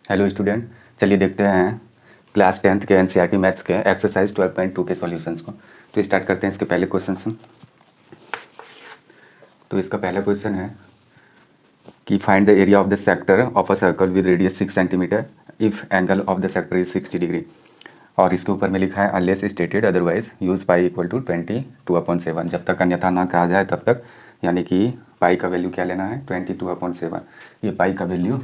Hello student, चलिए देखते हैं क्लास 10th के एनसीईआरटी मैथ्स के एक्सरसाइज 12.2 के सॉल्यूशंस को। तो स्टार्ट करते हैं इसके पहले क्वेश्चन से। तो इसका पहला क्वेश्चन है कि find the area of the sector of a circle with radius 6 centimetre if angle of the sector is 60 degree. और इसके ऊपर में लिखा है unless stated otherwise use pi equal to 22/7। जब तक अन्यथा ना कहा जाए तब तक, यानी कि पाई का वैल्यू क्या लेना है 22/7। ये पाई का वैल्यू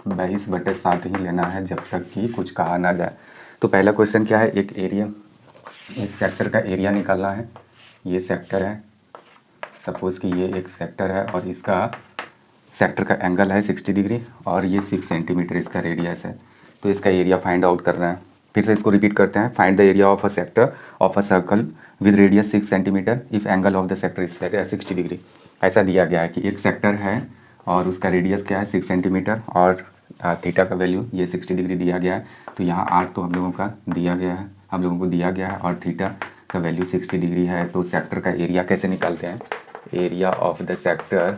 22/7 ही लेना है जब तक कि कुछ कहा ना जाए। तो पहला क्वेश्चन क्या है, एक सेक्टर का एरिया निकालना है। ये सेक्टर है, सपोज़ कि ये एक सेक्टर है और इसका सेक्टर का एंगल है 60 डिग्री और ये 6 सेंटीमीटर इसका रेडियस है। तो इसका एरिया फाइंड आउट करना है। फिर से इसको रिपीट करते हैं। Find the area of a sector of a circle with radius 6 centimetre if angle of the sector is 60 degree. ऐसा दिया गया है कि एक सेक्टर है और उसका रेडियस क्या है 6 सेंटीमीटर और थीटा का वैल्यू ये 60 डिग्री दिया गया है। तो यहाँ आर तो हम लोगों को दिया गया है और थीटा का वैल्यू 60 डिग्री है। तो सेक्टर का एरिया कैसे निकालते हैं, area of the sector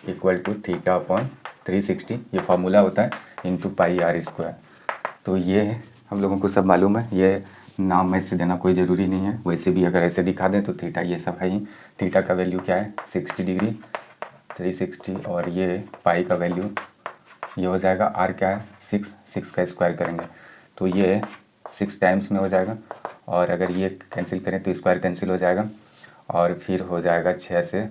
equal to theta upon 360, ये फार्मूला होता है, इंटू पाई आर स्क्वायर। तो ये हम लोगों को सब मालूम है, ये नाम में से देना कोई ज़रूरी नहीं है। वैसे भी अगर ऐसे दिखा दें तो थीटा ये सब है ही। थीटा का वैल्यू क्या है 60 डिग्री 360 और ये पाई का वैल्यू ये हो जाएगा आर क्या है 6 का स्क्वायर करेंगे तो ये 6 टाइम्स में हो जाएगा। और अगर ये कैंसिल करें तो स्क्वायर कैंसिल हो जाएगा और फिर हो जाएगा 6 से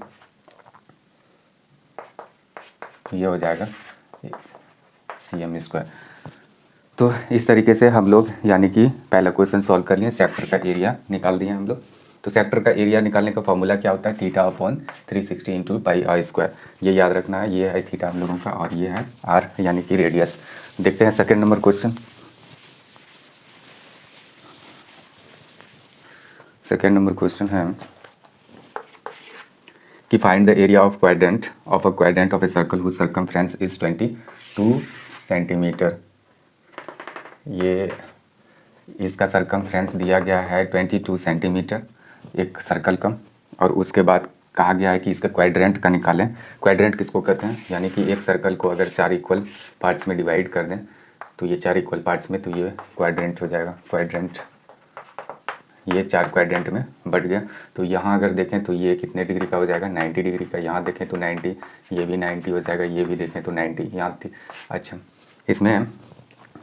ये हो जाएगा cm²। तो इस तरीके से हम लोग यानी कि पहला क्वेश्चन सॉल्व कर लिए, सेक्टर का एरिया निकाल दिए हम लोग। तो सेक्टर का एरिया निकालने का फॉर्मूला क्या होता है, theta upon 360 into pi r square. ये याद रखना है, ये है थीटा हम लोगों का और ये है आर यानी कि रेडियस। देखते हैं second number question. Second number question है कि find the area of quadrant of a circle whose circumference is 22 centimetre. ये इसका सर्कमफ्रेंस दिया गया है 22 सेंटीमीटर एक सर्कल का। और उसके बाद कहा गया है कि इसका क्वाड्रेंट का निकालें। क्वाड्रेंट किसको कहते हैं, यानी कि एक सर्कल को अगर 4 इक्वल पार्ट्स में डिवाइड कर दें तो ये 4 इक्वल पार्ट्स में, तो ये क्वाड्रेंट हो जाएगा। क्वाड्रेंट ये 4 क्वाड्रेंट में बढ़ गया। तो यहाँ अगर देखें तो ये कितने डिग्री का हो जाएगा 90 डिग्री का। यहाँ देखें तो 90, ये भी 90 हो जाएगा, ये भी देखें तो 90 यहाँ थी। अच्छा, इसमें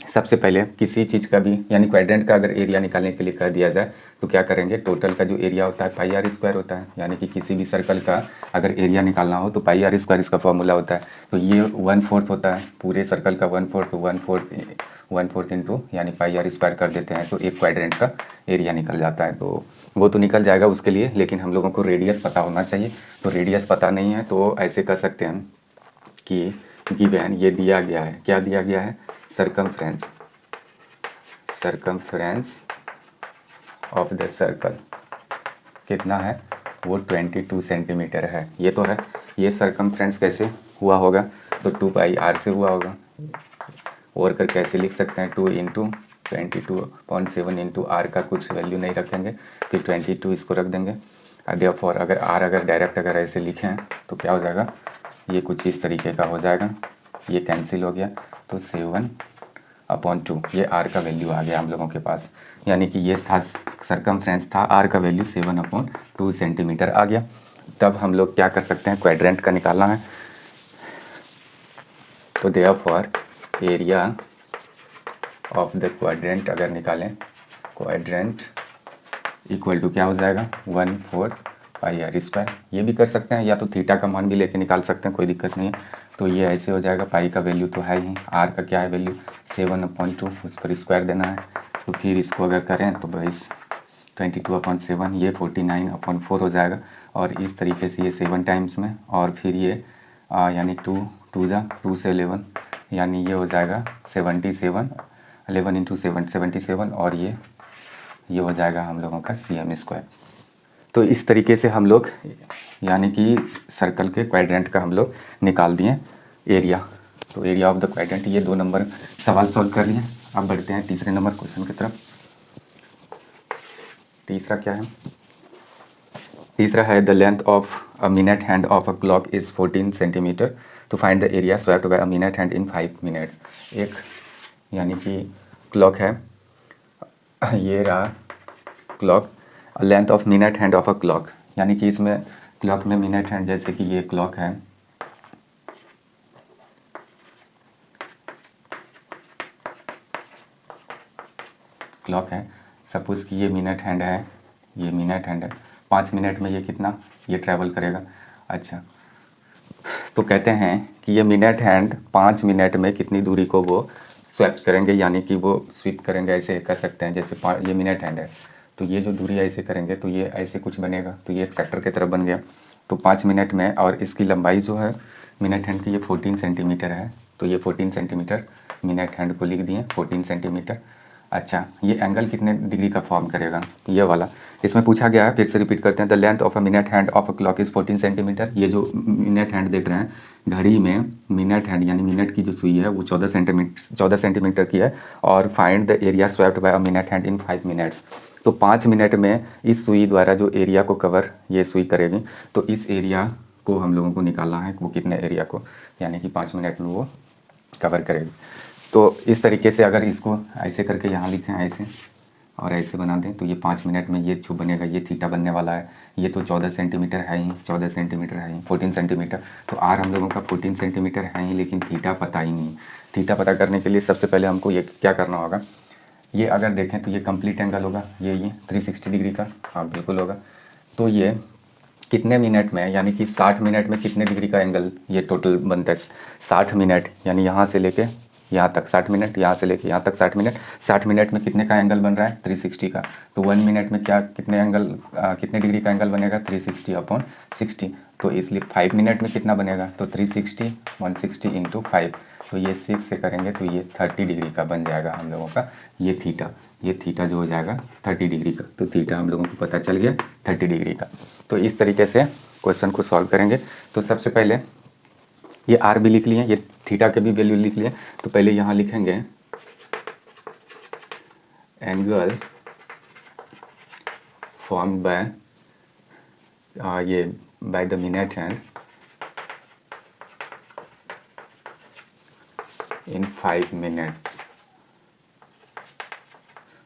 सबसे पहले किसी चीज़ का भी यानी क्वाड्रेंट का अगर एरिया निकालने के लिए कह दिया जाए तो क्या करेंगे, टोटल का जो एरिया होता है पाई आर स्क्वायर होता है। यानी कि किसी भी सर्कल का अगर एरिया निकालना हो तो पाई आर स्क्वायर इसका फॉर्मूला होता है। तो ये 1/4 होता है, पूरे सर्कल का 1/4, तो 1/4 इंटू यानी पाई आर स्क्वायर कर देते हैं तो एक क्वाड्रेंट का एरिया निकल जाता है। तो वो तो निकल जाएगा उसके लिए, लेकिन हम लोगों को रेडियस पता होना चाहिए। तो रेडियस पता नहीं है तो ऐसे कर सकते हैं कि गिवन ये दिया गया है, क्या दिया गया है, सरकमफ्रेंस ऑफ द सर्कल कितना है, वो 22 सेंटीमीटर है। ये तो है, ये सरकमफ्रेंस कैसे हुआ होगा, तो 2 पाई आर से हुआ होगा। और कर कैसे लिख सकते हैं, 2 इंटू 22/7 इंटू आर का कुछ वैल्यू नहीं रखेंगे, फिर 22 इसको रख देंगे। देयरफॉर अगर आर अगर डायरेक्ट अगर ऐसे लिखें तो क्या हो जाएगा, ये कुछ इस तरीके का हो जाएगा, ये कैंसिल हो गया तो 7/2 ये आर का वैल्यू आ गया हम लोगों के पास। यानी कि ये था सरकमफ्रेंस था, आर का वैल्यू 7/2 सेंटीमीटर आ गया। तब हम लोग क्या कर सकते हैं, क्वाड्रेंट का निकालना है। तो therefore area of the quadrant अगर निकालें, क्वाड्रेंट इक्वल टू क्या हो जाएगा 1/4 पाई आर स्क्वायर। ये भी कर सकते हैं या तो थीटा का मान भी लेके निकाल सकते हैं, कोई दिक्कत नहीं है। तो ये ऐसे हो जाएगा, पाई का वैल्यू तो है ही, आर का क्या है वैल्यू 7/2, उस पर स्क्वायर देना है। तो फिर इसको अगर करें तो 22/7 ये 49/4 हो जाएगा। और इस तरीके से ये 7 टाइम्स में, और फिर ये यानी 2 से 11 यानी ये हो जाएगा 77, 11 इंटू 7 77 और ये हो जाएगा हम लोगों का cm²। तो इस तरीके से हम लोग यानी कि सर्कल के क्वाड्रेंट का हम लोग निकाल दिए एरिया। तो एरिया ऑफ द क्वाड्रेंट, ये 2 नंबर सवाल सॉल्व कर लिए। अब बढ़ते हैं तीसरे नंबर क्वेश्चन की तरफ। तीसरा क्या है, तीसरा है the length of a minute hand of a clock is 14 centimetre तो find the area swept by a minute hand in 5 minutes. एक यानी कि क्लॉक है, ये रहा clock, length of minute hand of a clock, यानी कि इसमें क्लॉक में मिनट हैंड, जैसे कि ये क्लॉक है, क्लॉक है, सपोज कि ये मिनट हैंड है, ये मिनट हैंड है, 5 मिनट में ये कितना ये ट्रैवल करेगा। अच्छा, तो कहते हैं कि ये मिनट हैंड 5 मिनट में कितनी दूरी को वो स्वैप करेंगे, यानी कि वो स्वीप करेंगे, ऐसे कर सकते हैं जैसे ये मिनट हैंड है, तो ये जो दूरी ऐसे करेंगे तो ये ऐसे कुछ बनेगा, तो ये एक सेक्टर की तरफ बन गया। तो 5 मिनट में, और इसकी लंबाई जो है मिनट हैंड की ये 14 सेंटीमीटर है, तो ये 14 सेंटीमीटर मिनट हैंड को लिख दिए 14 सेंटीमीटर। अच्छा, ये एंगल कितने डिग्री का फॉर्म करेगा, ये वाला इसमें पूछा गया है, फिर से रिपीट करते हैं। The length of a minute hand of a clock is 14 centimetre. ये जो मिनट हैंड देख रहे हैं घड़ी में, मिनट हैंड यानी मिनट की जो सुई है वो 14 सेंटीमीटर की है, और find the area swept by a minute hand in 5 minutes. तो 5 मिनट में इस सुई द्वारा जो एरिया को कवर ये सुई करेगी, तो इस एरिया को हम लोगों को निकालना है, वो कितने एरिया को, यानी कि 5 मिनट में वो कवर करेगी। तो इस तरीके से अगर इसको ऐसे करके यहाँ लिखें ऐसे और ऐसे बना दें, तो ये 5 मिनट में ये जो बनेगा ये थीटा बनने वाला है। ये तो 14 सेंटीमीटर है ही, 14 सेंटीमीटर है ही, 14 सेंटीमीटर, तो आर हम लोगों का 14 सेंटीमीटर है ही, लेकिन थीटा पता ही नहीं। थीटा पता करने के लिए सबसे पहले हमको ये क्या करना होगा, ये अगर देखें तो ये कंप्लीट एंगल होगा, ये 360 डिग्री का, हाँ बिल्कुल होगा। तो ये कितने मिनट में, यानी कि 60 मिनट में कितने डिग्री का एंगल ये टोटल बनता है, 60 मिनट, यानी यहाँ से लेके यहाँ तक 60 मिनट, यहाँ से लेके यहाँ तक 60 मिनट, 60 मिनट में कितने का एंगल बन रहा है 360 का। तो 1 मिनट में क्या कितने एंगल कितने डिग्री का एंगल बनेगा 360/60। तो इसलिए 5 मिनट में कितना बनेगा, तो 360 160 इंटू 5, तो ये 6 से करेंगे तो ये 30 डिग्री का बन जाएगा हम लोगों का ये थीटा। ये थीटा जो हो जाएगा 30 डिग्री का, तो थीटा हम लोगों को पता चल गया 30 डिग्री का। तो इस तरीके से क्वेश्चन को सॉल्व करेंगे। तो सबसे पहले ये आर भी लिख लिए, ये थीटा के भी वैल्यू लिख लिए। तो पहले यहाँ लिखेंगे एंगल फॉर्म्ड बाय ये bye the minute hand in 5 minutes.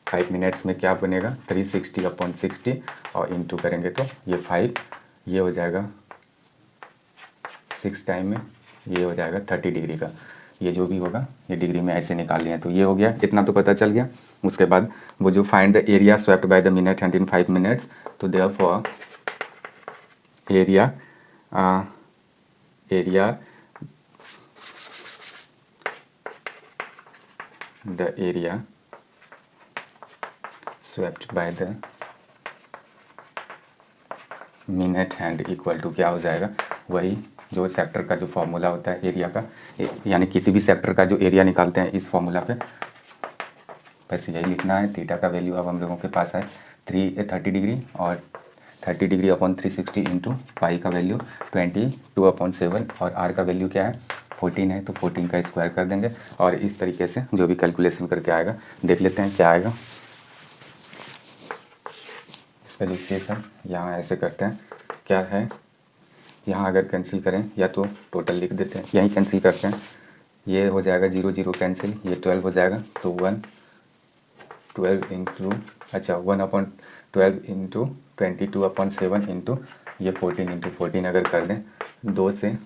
5 minutes में क्या बनेगा 360/60, और इंटू करेंगे तो ये 5, ये हो जाएगा 6 टाइम में, ये हो जाएगा 30 डिग्री का। ये जो भी होगा ये डिग्री में ऐसे निकाल लिया, तो ये हो गया, इतना तो पता चल गया। उसके बाद वो जो find the area swept by the minute hand in 5 minutes, तो therefore area the area swept by the minute hand equal to क्या हो जाएगा, वही जो सेक्टर का जो फॉर्मूला होता है एरिया का, यानी किसी भी सेक्टर का जो एरिया निकालते हैं इस फॉर्मूला पे, बस यही लिखना है। थीटा का वैल्यू अब हम लोगों के पास है 30 डिग्री, और 30 डिग्री अपॉन 360 इंटू पाई का वैल्यू 22/7, और आर का वैल्यू क्या है 14 है, तो 14 का स्क्वायर कर देंगे। और इस तरीके से जो भी कैलकुलेशन करके आएगा देख लेते हैं क्या आएगा। इसका जो शेष है यहाँ ऐसे करते हैं, क्या है यहाँ अगर कैंसिल करें या तो टोटल लिख देते हैं, यहीं कैंसिल करते हैं, ये हो जाएगा 0 0 कैंसिल, ये 12 हो जाएगा, तो 12 इंटू 1/12 इंटू 22/7 इंटू ये 14 इंटू 14 अगर कर दें 2 से,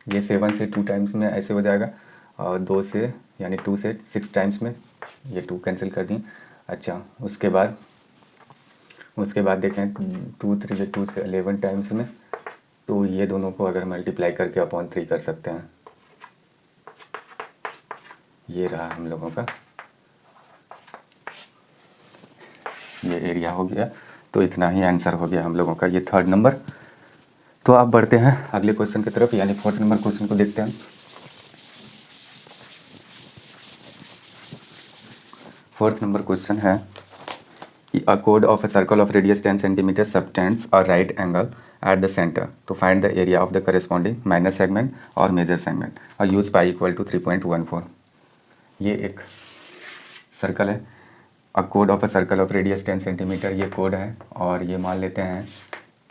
ये 7 से 2 टाइम्स में ऐसे हो जाएगा, और 2 से यानी 2 से 6 टाइम्स में, ये 2 कैंसिल कर दिए। अच्छा, उसके बाद देखें 2 3 2 से 11 टाइम्स में, तो ये दोनों को अगर मल्टीप्लाई करके अपॉन 3 कर सकते हैं, ये रहा हम लोगों का ये एरिया हो गया। तो इतना ही आंसर हो गया हम लोगों का ये 3rd नंबर। तो आप बढ़ते हैं अगले क्वेश्चन की तरफ, यानी 4th नंबर क्वेश्चन को देखते हैं। 4th नंबर क्वेश्चन है a chord of a circle of radius 10 cm subtends a right angle at the center to find the area of the corresponding minor segment or major segment और use pi equal to 3.14। ये एक circle है, a chord of a circle of radius 10 cm, ये code है, और ये मान लेते हैं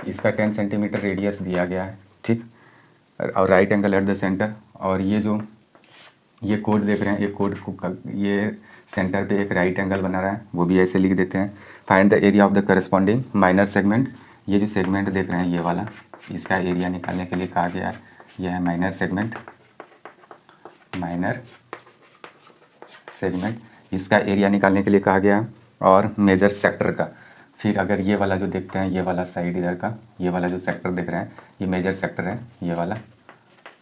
इसका 10 सेंटीमीटर रेडियस दिया गया है, ठीक। और right angle eight the centre. और ये कोड देख रहे हैं, ये सेंटर पे एक राइट एंगल बना रहा है, वो भी ऐसे लिख देते हैं। Find the area of the corresponding minor segment. ये जो सेगमेंट देख रहे हैं ये वाला, इसका एरिया निकालने के लिए कहा गया है। यह है माइनर सेगमेंट, इसका एरिया निकालने के लिए कहा गया है। और मेजर सेक्टर का, फिर अगर ये वाला जो देखते हैं, ये वाला साइड इधर का, ये वाला जो सेक्टर देख रहे हैं, ये मेजर सेक्टर है, ये वाला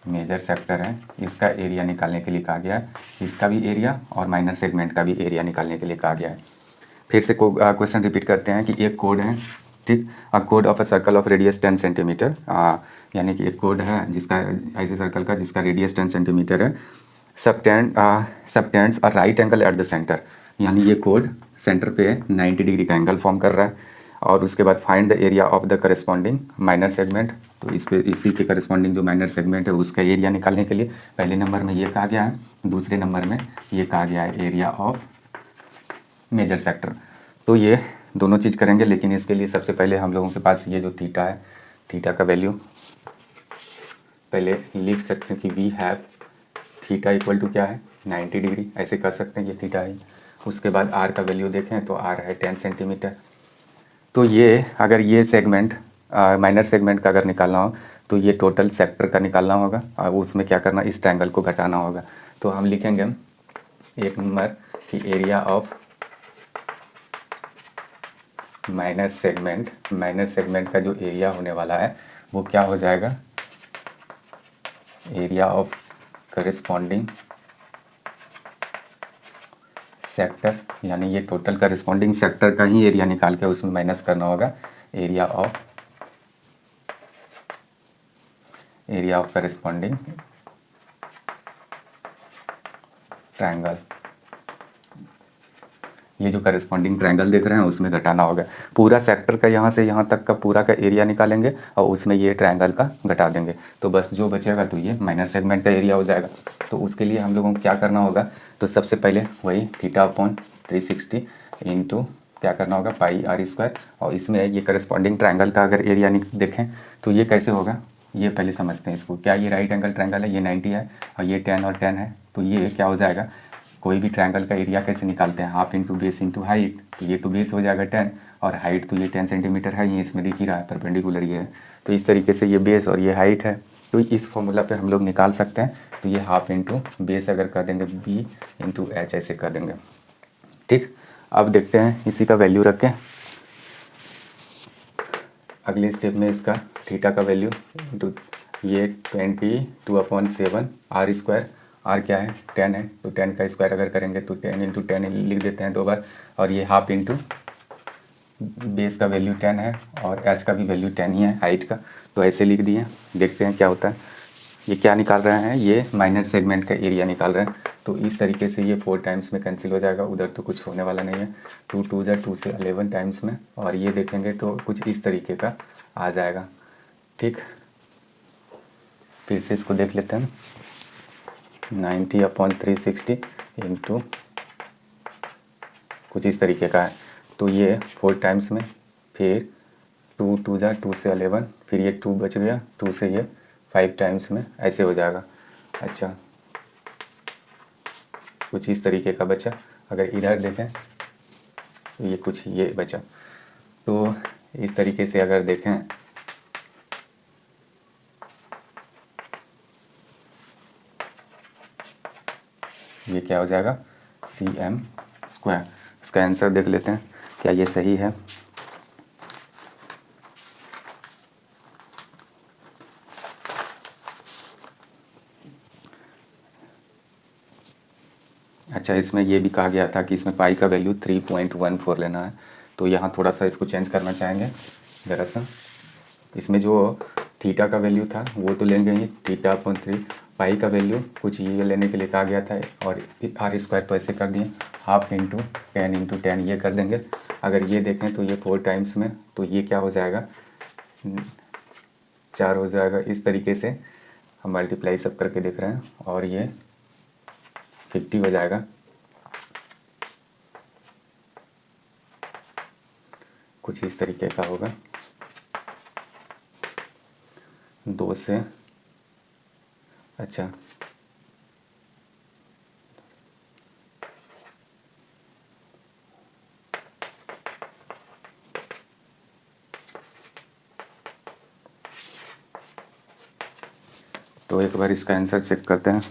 मेजर सेक्टर है, इसका एरिया निकालने के लिए कहा गया है। इसका भी एरिया और माइनर सेगमेंट का भी एरिया निकालने के लिए कहा गया है। फिर से क्वेश्चन रिपीट करते हैं कि एक कोड है, ठीक, अ कोड of a circle of radius 10 centimetre, यानी कि एक कोड है जिसका ऐसे सर्कल का जिसका रेडियस 10 सेंटीमीटर है। Subtends a right angle eight the centre, यानी ये कोड सेंटर पे 90 डिग्री का एंगल फॉर्म कर रहा है। और उसके बाद find the area of the corresponding minor segment, तो इसी के करस्पॉन्डिंग जो माइनर सेगमेंट है उसका एरिया निकालने के लिए पहले नंबर में ये कहा गया है, दूसरे नंबर में ये कहा गया है एरिया ऑफ मेजर सेक्टर। तो ये दोनों चीज़ करेंगे, लेकिन इसके लिए सबसे पहले हम लोगों के पास ये जो थीटा है, थीटा का वैल्यू पहले लिख सकते हैं कि we have theta equal to क्या है 90 डिग्री, ऐसे कर सकते हैं, ये थीटा है। उसके बाद आर का वैल्यू देखें तो आर है 10 सेंटीमीटर। तो ये अगर ये सेगमेंट माइनर सेगमेंट का अगर निकालना हो तो ये टोटल सेक्टर का निकालना होगा, और उसमें क्या करना, इस ट्रायंगल को घटाना होगा। तो हम लिखेंगे एक नंबर कि एरिया ऑफ माइनर सेगमेंट का जो एरिया होने वाला है वो क्या हो जाएगा, एरिया ऑफ करिस्पॉन्डिंग सेक्टर, यानी ये टोटल करिस्पॉन्डिंग सेक्टर का ही एरिया निकाल के उसमें माइनस करना होगा एरिया ऑफ करिस्पॉन्डिंग ट्रायंगल। ये जो करस्पॉन्डिंग ट्रायंगल देख रहे हैं उसमें घटाना होगा पूरा सेक्टर का, यहाँ से यहाँ तक का पूरा का एरिया निकालेंगे और उसमें ये ट्रायंगल का घटा देंगे, तो बस जो बचेगा तो ये माइनर सेगमेंट का एरिया हो जाएगा। तो उसके लिए हम लोगों को क्या करना होगा, तो सबसे पहले वही थीटा अपॉन 360 इंटू क्या करना होगा पाई आर स्क्वायर, और इसमें ये करस्पॉन्डिंग ट्रायंगल का अगर एरिया देखें तो ये कैसे होगा, ये पहले समझते हैं इसको। क्या ये राइट एंगल ट्रायंगल है, ये 90 है और ये 10 और 10 है, तो ये क्या हो जाएगा, कोई भी ट्रायंगल का एरिया कैसे निकालते हैं, half into base into height, तो ये तो बेस हो जाएगा 10 और हाइट तो ये 10 सेंटीमीटर है, ये इसमें दिख ही रहा है परपेंडिकुलर ये है, तो इस तरीके से ये बेस और ये हाइट है, तो इस फॉर्मूला पे हम लोग निकाल सकते हैं। तो ये हाफ इंटू बेस अगर कर देंगे बी इंटू एच ऐसे कर देंगे, ठीक। अब देखते हैं इसी का वैल्यू रखें अगले स्टेप में, इसका थीटा का वैल्यू इंटू ये 22/7 आर स्क्वायर, आर क्या है 10 है, तो 10 का स्क्वायर अगर करेंगे तो 10 इंटू 10 लिख देते हैं 2 बार, और ये हाफ इंटू बेस का वैल्यू 10 है और एच का भी वैल्यू 10 ही है हाइट का, तो ऐसे लिख दिए। देखते हैं क्या होता है, ये क्या निकाल रहे हैं, ये माइनर सेगमेंट का एरिया निकाल रहे हैं। तो इस तरीके से ये 4 टाइम्स में कैंसिल हो जाएगा, उधर तो कुछ होने वाला नहीं है, 2 2 ज़ा 2 से 11 टाइम्स में, और ये देखेंगे तो कुछ इस तरीके का आ जाएगा, ठीक। फिर से इसको देख लेते हैं, 90/360 इंटू कुछ इस तरीके का है, तो ये 4 टाइम्स में, फिर 2 2 ज़ा 2 से 11, फिर ये 2 बच गया, 2 से ये 5 टाइम्स में ऐसे हो जाएगा। अच्छा, कुछ इस तरीके का बचा। अगर इधर देखें तो ये कुछ ये बचा, तो इस तरीके से अगर देखें ये क्या हो जाएगा cm स्क्वायर। इसका आंसर देख लेते हैं क्या ये सही है। अच्छा, इसमें ये भी कहा गया था कि इसमें पाई का वैल्यू 3.14 लेना है, तो यहाँ थोड़ा सा इसको चेंज करना चाहेंगे। दरअसल इसमें जो थीटा का वैल्यू था वो तो लेंगे ही, थीटा/3, पाई का वैल्यू कुछ ये लेने के लिए कहा गया था, और आर स्क्वायर तो ऐसे कर दिए, हाफ इंटू 10 इंटू 10 ये कर देंगे। अगर ये देखें तो ये 4 टाइम्स में, तो ये क्या हो जाएगा 4 हो जाएगा। इस तरीके से हम मल्टीप्लाई सब करके देख रहे हैं, और ये 50 हो जाएगा। कुछ इस तरीके का होगा, 2 से अच्छा, तो एक बार इसका आंसर चेक करते हैं।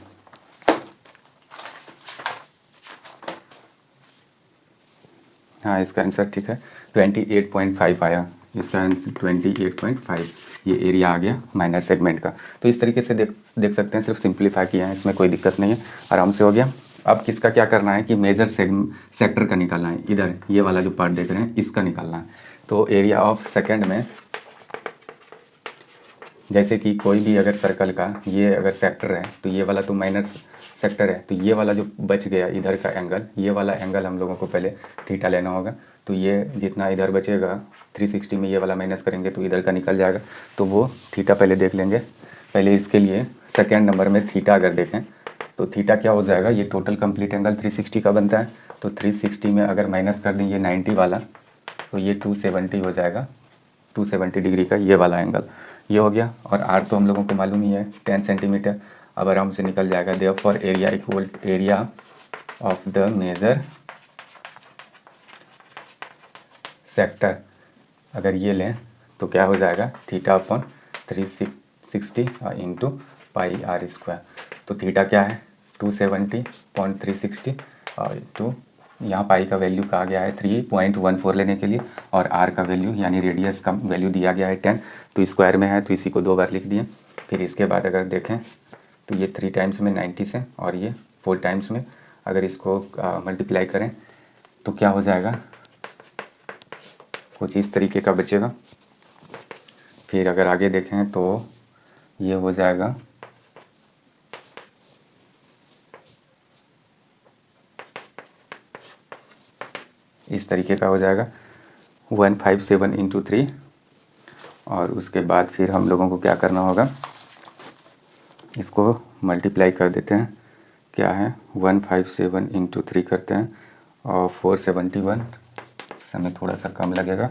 हाँ, इसका आंसर ठीक है, 28.5 आया। इसका आंसर 28.5, ये एरिया आ गया माइनर सेगमेंट का। तो इस तरीके से देख सकते हैं, सिर्फ सिंप्लीफाई किया है, इसमें कोई दिक्कत नहीं है, आराम से हो गया। अब किसका क्या करना है कि मेजर सेक्टर का निकालना है, इधर ये वाला जो पार्ट देख रहे हैं इसका निकालना है। तो एरिया ऑफ सेकेंड में, जैसे कि कोई भी अगर सर्कल का ये अगर सेक्टर है तो ये वाला तो माइनर सेक्टर है, तो ये वाला जो बच गया इधर का एंगल, ये वाला एंगल हम लोगों को पहले थीटा लेना होगा। तो ये जितना इधर बचेगा 360 में ये वाला माइनस करेंगे तो इधर का निकल जाएगा, तो वो थीटा पहले देख लेंगे। पहले इसके लिए सेकेंड नंबर में थीटा अगर देखें तो थीटा क्या हो जाएगा, ये टोटल कंप्लीट एंगल 360 का बनता है। तो 360 में अगर माइनस कर दें ये 90 वाला, तो ये 270 हो जाएगा, 270 डिग्री का ये वाला एंगल, ये हो गया। और आर तो हम लोगों को मालूम ही है 10 सेंटीमीटर, अब आराम से निकल जाएगा। Therefore area equal area of the major sector, अगर ये लें तो क्या हो जाएगा, theta upon 360 into pi r square. तो थीटा क्या है 270.360 इंटू, यहाँ पाई का वैल्यू कहा गया है 3.14 लेने के लिए, और आर का वैल्यू यानी रेडियस का वैल्यू दिया गया है 10, तो स्क्वायर में है तो इसी को 2 बार लिख दिए। फिर इसके बाद अगर देखें तो ये 3 टाइम्स में 90 से, और ये 4 टाइम्स में अगर इसको मल्टीप्लाई करें तो क्या हो जाएगा, कुछ इस तरीके का बचेगा। फिर अगर आगे देखें तो ये हो जाएगा इस तरीके का हो जाएगा 157 इंटू 3, और उसके बाद फिर हम लोगों को क्या करना होगा, इसको मल्टीप्लाई कर देते हैं। क्या है 157 इंटू 3 करते हैं और 471, समय थोड़ा सा कम लगेगा,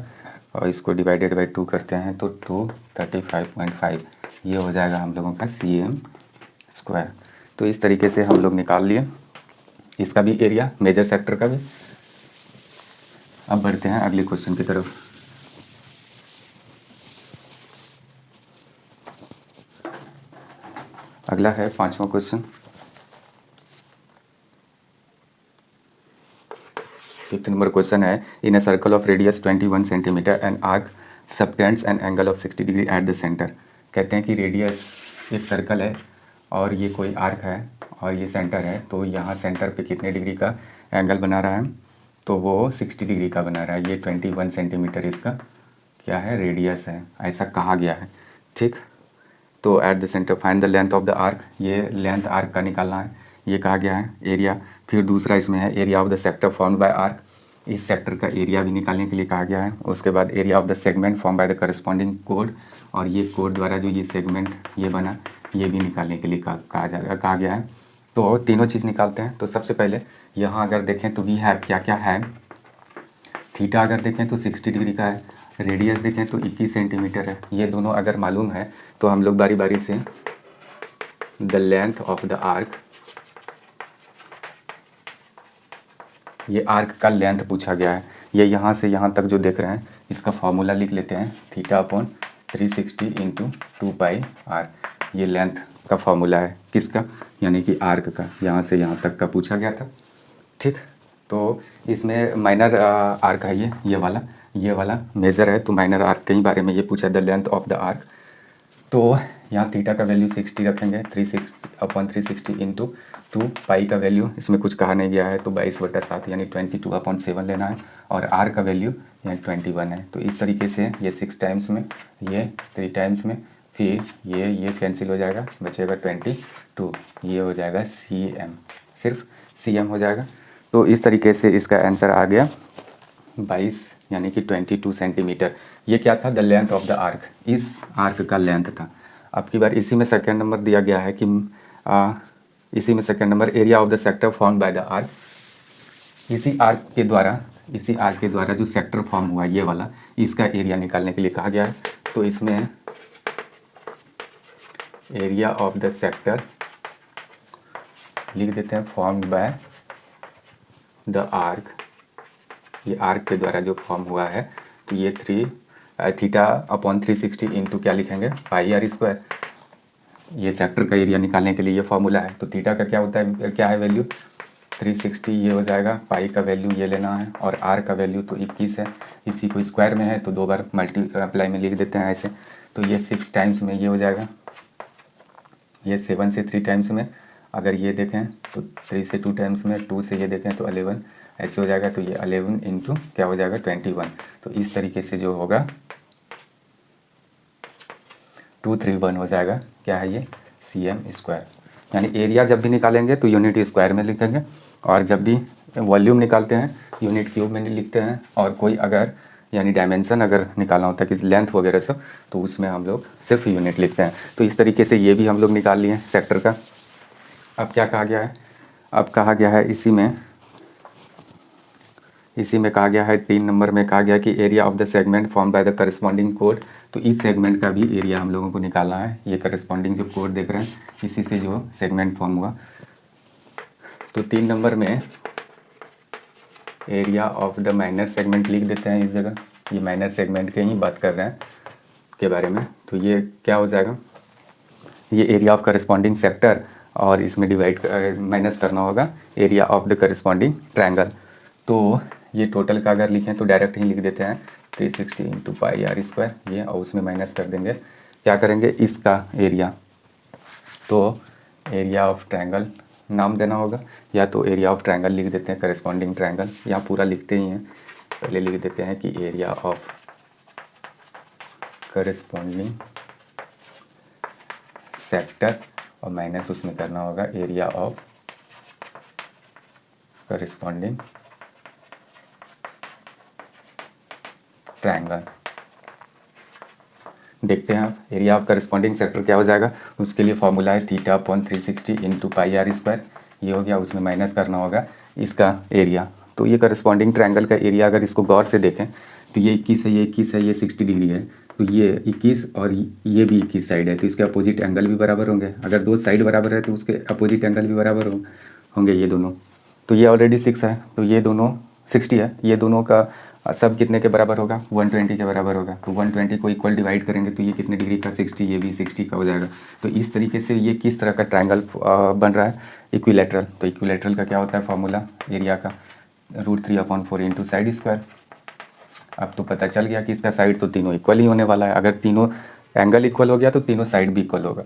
और इसको डिवाइडेड बाई 2 करते हैं तो 235.5, ये हो जाएगा हम लोगों का cm स्क्वायर। तो इस तरीके से हम लोग निकाल लिए इसका भी एरिया, मेजर सेक्टर का भी। अब बढ़ते हैं अगले क्वेश्चन की तरफ। अगला है 5वां क्वेश्चन। 5th नंबर क्वेश्चन है, in a circle of radius 21 centimetre and arc subtends an angle of 60 degree at the centre. कहते हैं कि रेडियस एक सर्कल है और ये कोई आर्क है और ये सेंटर है, तो यहाँ सेंटर पे कितने डिग्री का एंगल बना रहा है, तो वो 60 डिग्री का बना रहा है। ये 21 सेंटीमीटर इसका क्या है, रेडियस है, ऐसा कहा गया है। ठीक, तो eight the centre find the length of the arc, ये लेंथ आर्क का निकालना है, ये कहा गया है एरिया। फिर दूसरा इसमें है area of the sector formed by arc, इस सेक्टर का एरिया भी निकालने के लिए कहा गया है। उसके बाद area of the segment form by the corresponding code, और ये कोड द्वारा जो ये सेगमेंट ये बना, ये भी निकालने के लिए कहा गया है। तो तीनों चीज़ निकालते हैं। तो सबसे पहले यहाँ अगर देखें तो वी हैव क्या क्या है, थीटा अगर देखें तो 60 डिग्री का है, रेडियस देखें तो 21 सेंटीमीटर है। ये दोनों अगर मालूम है तो हम लोग बारी बारी से the length of the arc, ये आर्क का लेंथ पूछा गया है, ये यहाँ से यहाँ तक जो देख रहे हैं इसका फॉर्मूला लिख लेते हैं, theta upon 360 into 2 pi r. ये लेंथ का फॉर्मूला है, किसका, यानी कि आर्क का, यहाँ से यहाँ तक का पूछा गया था। ठीक, तो इसमें माइनर आर्क है ये वाला मेजर है, तो माइनर आर्क के ही बारे में ये पूछा, the length of the arc. तो यहाँ थीटा का वैल्यू 60 रखेंगे, 360 इंटू 2 पाई का वैल्यू इसमें कुछ कहा नहीं गया है, तो 22/7 यानी 22/7 लेना है, और आर का वैल्यू यहाँ 21 है। तो इस तरीके से ये 6 टाइम्स में, ये 3 टाइम्स में, फिर ये कैंसिल हो जाएगा, बचेगा 22, ये हो जाएगा cm, सिर्फ cm हो जाएगा। तो इस तरीके से इसका आंसर आ गया 22 यानी कि 22 सेंटीमीटर। ये क्या था, the length of the arc, इस आर्क का लेंथ था। अब की बार इसी में सेकंड नंबर दिया गया है कि इसी में second number area of the sector form by the arc, इसी आर्क के द्वारा जो सेक्टर फॉर्म हुआ ये वाला, इसका एरिया निकालने के लिए कहा गया है। तो इसमें एरिया ऑफ द सेक्टर लिख देते हैं फॉर्म्ड बाय द आर्क, ये आर्क के द्वारा जो फॉर्म हुआ है। तो ये थीटा अपॉन 360 इंटू क्या लिखेंगे, पाई आर स्क्वायर। ये सेक्टर का एरिया निकालने के लिए ये फॉर्मूला है। तो थीटा का क्या होता है, क्या है वैल्यू 360, ये हो जाएगा। पाई का वैल्यू ये लेना है और आर का वैल्यू तो 21 है। इसी को स्क्वायर में है तो 2 बार मल्टीप्लाई में लिख देते हैं ऐसे। तो ये 6 टाइम्स में ये हो जाएगा, ये 7 से 3 टाइम्स में। अगर ये देखें तो 3 से 2 टाइम्स में, 2 से ये देखें तो 11 ऐसे हो जाएगा। तो ये 11 इंटू क्या हो जाएगा 21। तो इस तरीके से जो होगा 231 हो जाएगा। क्या है ये, cm स्क्वायर। यानी एरिया जब भी निकालेंगे तो यूनिट स्क्वायर में लिखेंगे, और जब भी वॉल्यूम निकालते हैं यूनिट क्यूब में लिखते हैं। और कोई अगर यानी डायमेंशन अगर निकालना होता है किसी लेंथ वगैरह से, तो उसमें हम लोग सिर्फ यूनिट लिखते हैं। तो इस तरीके से ये भी हम लोग निकाल लिए सेक्टर का। अब क्या कहा गया है, अब कहा गया है इसी में कहा गया है 3 नंबर में कहा गया कि area of the segment form by the corresponding code. तो इस सेगमेंट का भी एरिया हम लोगों को निकालना है। ये करस्पॉन्डिंग जो कोड देख रहे हैं इसी से जो सेगमेंट फॉर्म हुआ। तो 3 नंबर में area of the minor segment लिख देते हैं इस जगह। ये माइनर सेगमेंट के ही बात कर रहे हैं के बारे में। तो ये क्या हो जाएगा, ये एरिया ऑफ करस्पॉन्डिंग सेक्टर, और इसमें डिवाइड माइनस करना होगा area of the corresponding triangle. तो ये टोटल का अगर लिखें तो डायरेक्ट ही लिख देते हैं 360 इंटू पाई आर स्क्वायर ये, और उसमें माइनस कर देंगे। क्या करेंगे, इसका एरिया, तो एरिया ऑफ ट्रायंगल नाम देना होगा, या तो एरिया ऑफ ट्रायंगल लिख देते हैं करस्पॉन्डिंग ट्रायंगल। यहाँ पूरा लिखते ही हैं, पहले लिख देते हैं कि एरिया ऑफ करस्पॉन्डिंग सेक्टर, और माइनस उसमें करना होगा एरिया ऑफ करस्पॉन्डिंग ट्रायंगल। देखते हैं आप एरिया ऑफ करस्पॉन्डिंग सेक्टर क्या हो जाएगा। उसके लिए फॉर्मूला है theta upon 360 into pi r square, ये हो गया। उसमें माइनस करना होगा इसका एरिया। तो ये करस्पॉन्डिंग ट्रायंगल का एरिया अगर इसको गौर से देखें तो ये 21 है, ये 21 है, ये 60 डिग्री है। तो ये 21 और ये भी 21 साइड है, तो इसके अपोजिट एंगल भी बराबर होंगे। अगर दो साइड बराबर है तो उसके अपोजिट एंगल भी बराबर होंगे ये दोनों। तो ये ऑलरेडी 6 है, तो ये दोनों 60 है, ये दोनों का सब कितने के बराबर होगा, 120 के बराबर होगा। तो 120 को इक्वल डिवाइड करेंगे तो ये कितने डिग्री का, 60, ये भी 60 का हो जाएगा। तो इस तरीके से ये किस तरह का ट्रायंगल बन रहा है, इक्विलेटरल। तो इक्विलेटरल का क्या होता है फॉर्मूला एरिया का, √3/4 इंटू साइड स्क्वायर। अब तो पता चल गया कि इसका साइड तो तीनों इक्वल ही होने वाला है। अगर तीनों एंगल इक्वल हो गया तो तीनों साइड भी इक्वल होगा।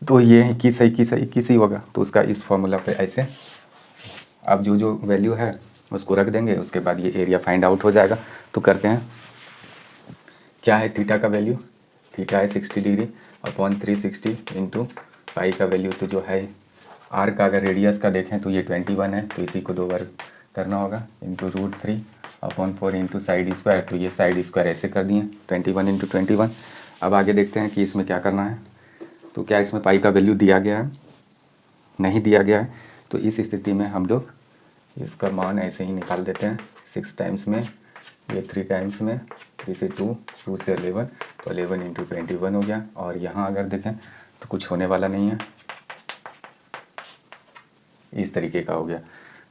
तो ये 21 है, 21 है, 21 ही होगा। तो उसका इस फॉर्मूला पे ऐसे अब जो वैल्यू है उसको रख देंगे, उसके बाद ये एरिया फाइंड आउट हो जाएगा। तो करते हैं, क्या है थीटा का वैल्यू, थीटा है 60 डिग्री अपॉन 360 इंटू पाई का वैल्यू तो जो है आर का अगर रेडियस का देखें तो ये 21 है। तो इसी को 2 बार करना होगा इंटू √3/4 इंटू साइड स्क्वायर। तो ये साइड स्क्वायर ऐसे कर दिए 21 इंटू 21। अब आगे देखते हैं कि इसमें क्या करना है। तो क्या इसमें पाई का वैल्यू दिया गया है, नहीं दिया गया है। तो इस स्थिति में हम लोग इसका मान ऐसे ही निकाल देते हैं 6 टाइम्स में, ये 3 टाइम्स में, 3 से 2, 2 से 11, तो 11 इंटू 21 हो गया। और यहाँ अगर देखें तो कुछ होने वाला नहीं है, इस तरीके का हो गया।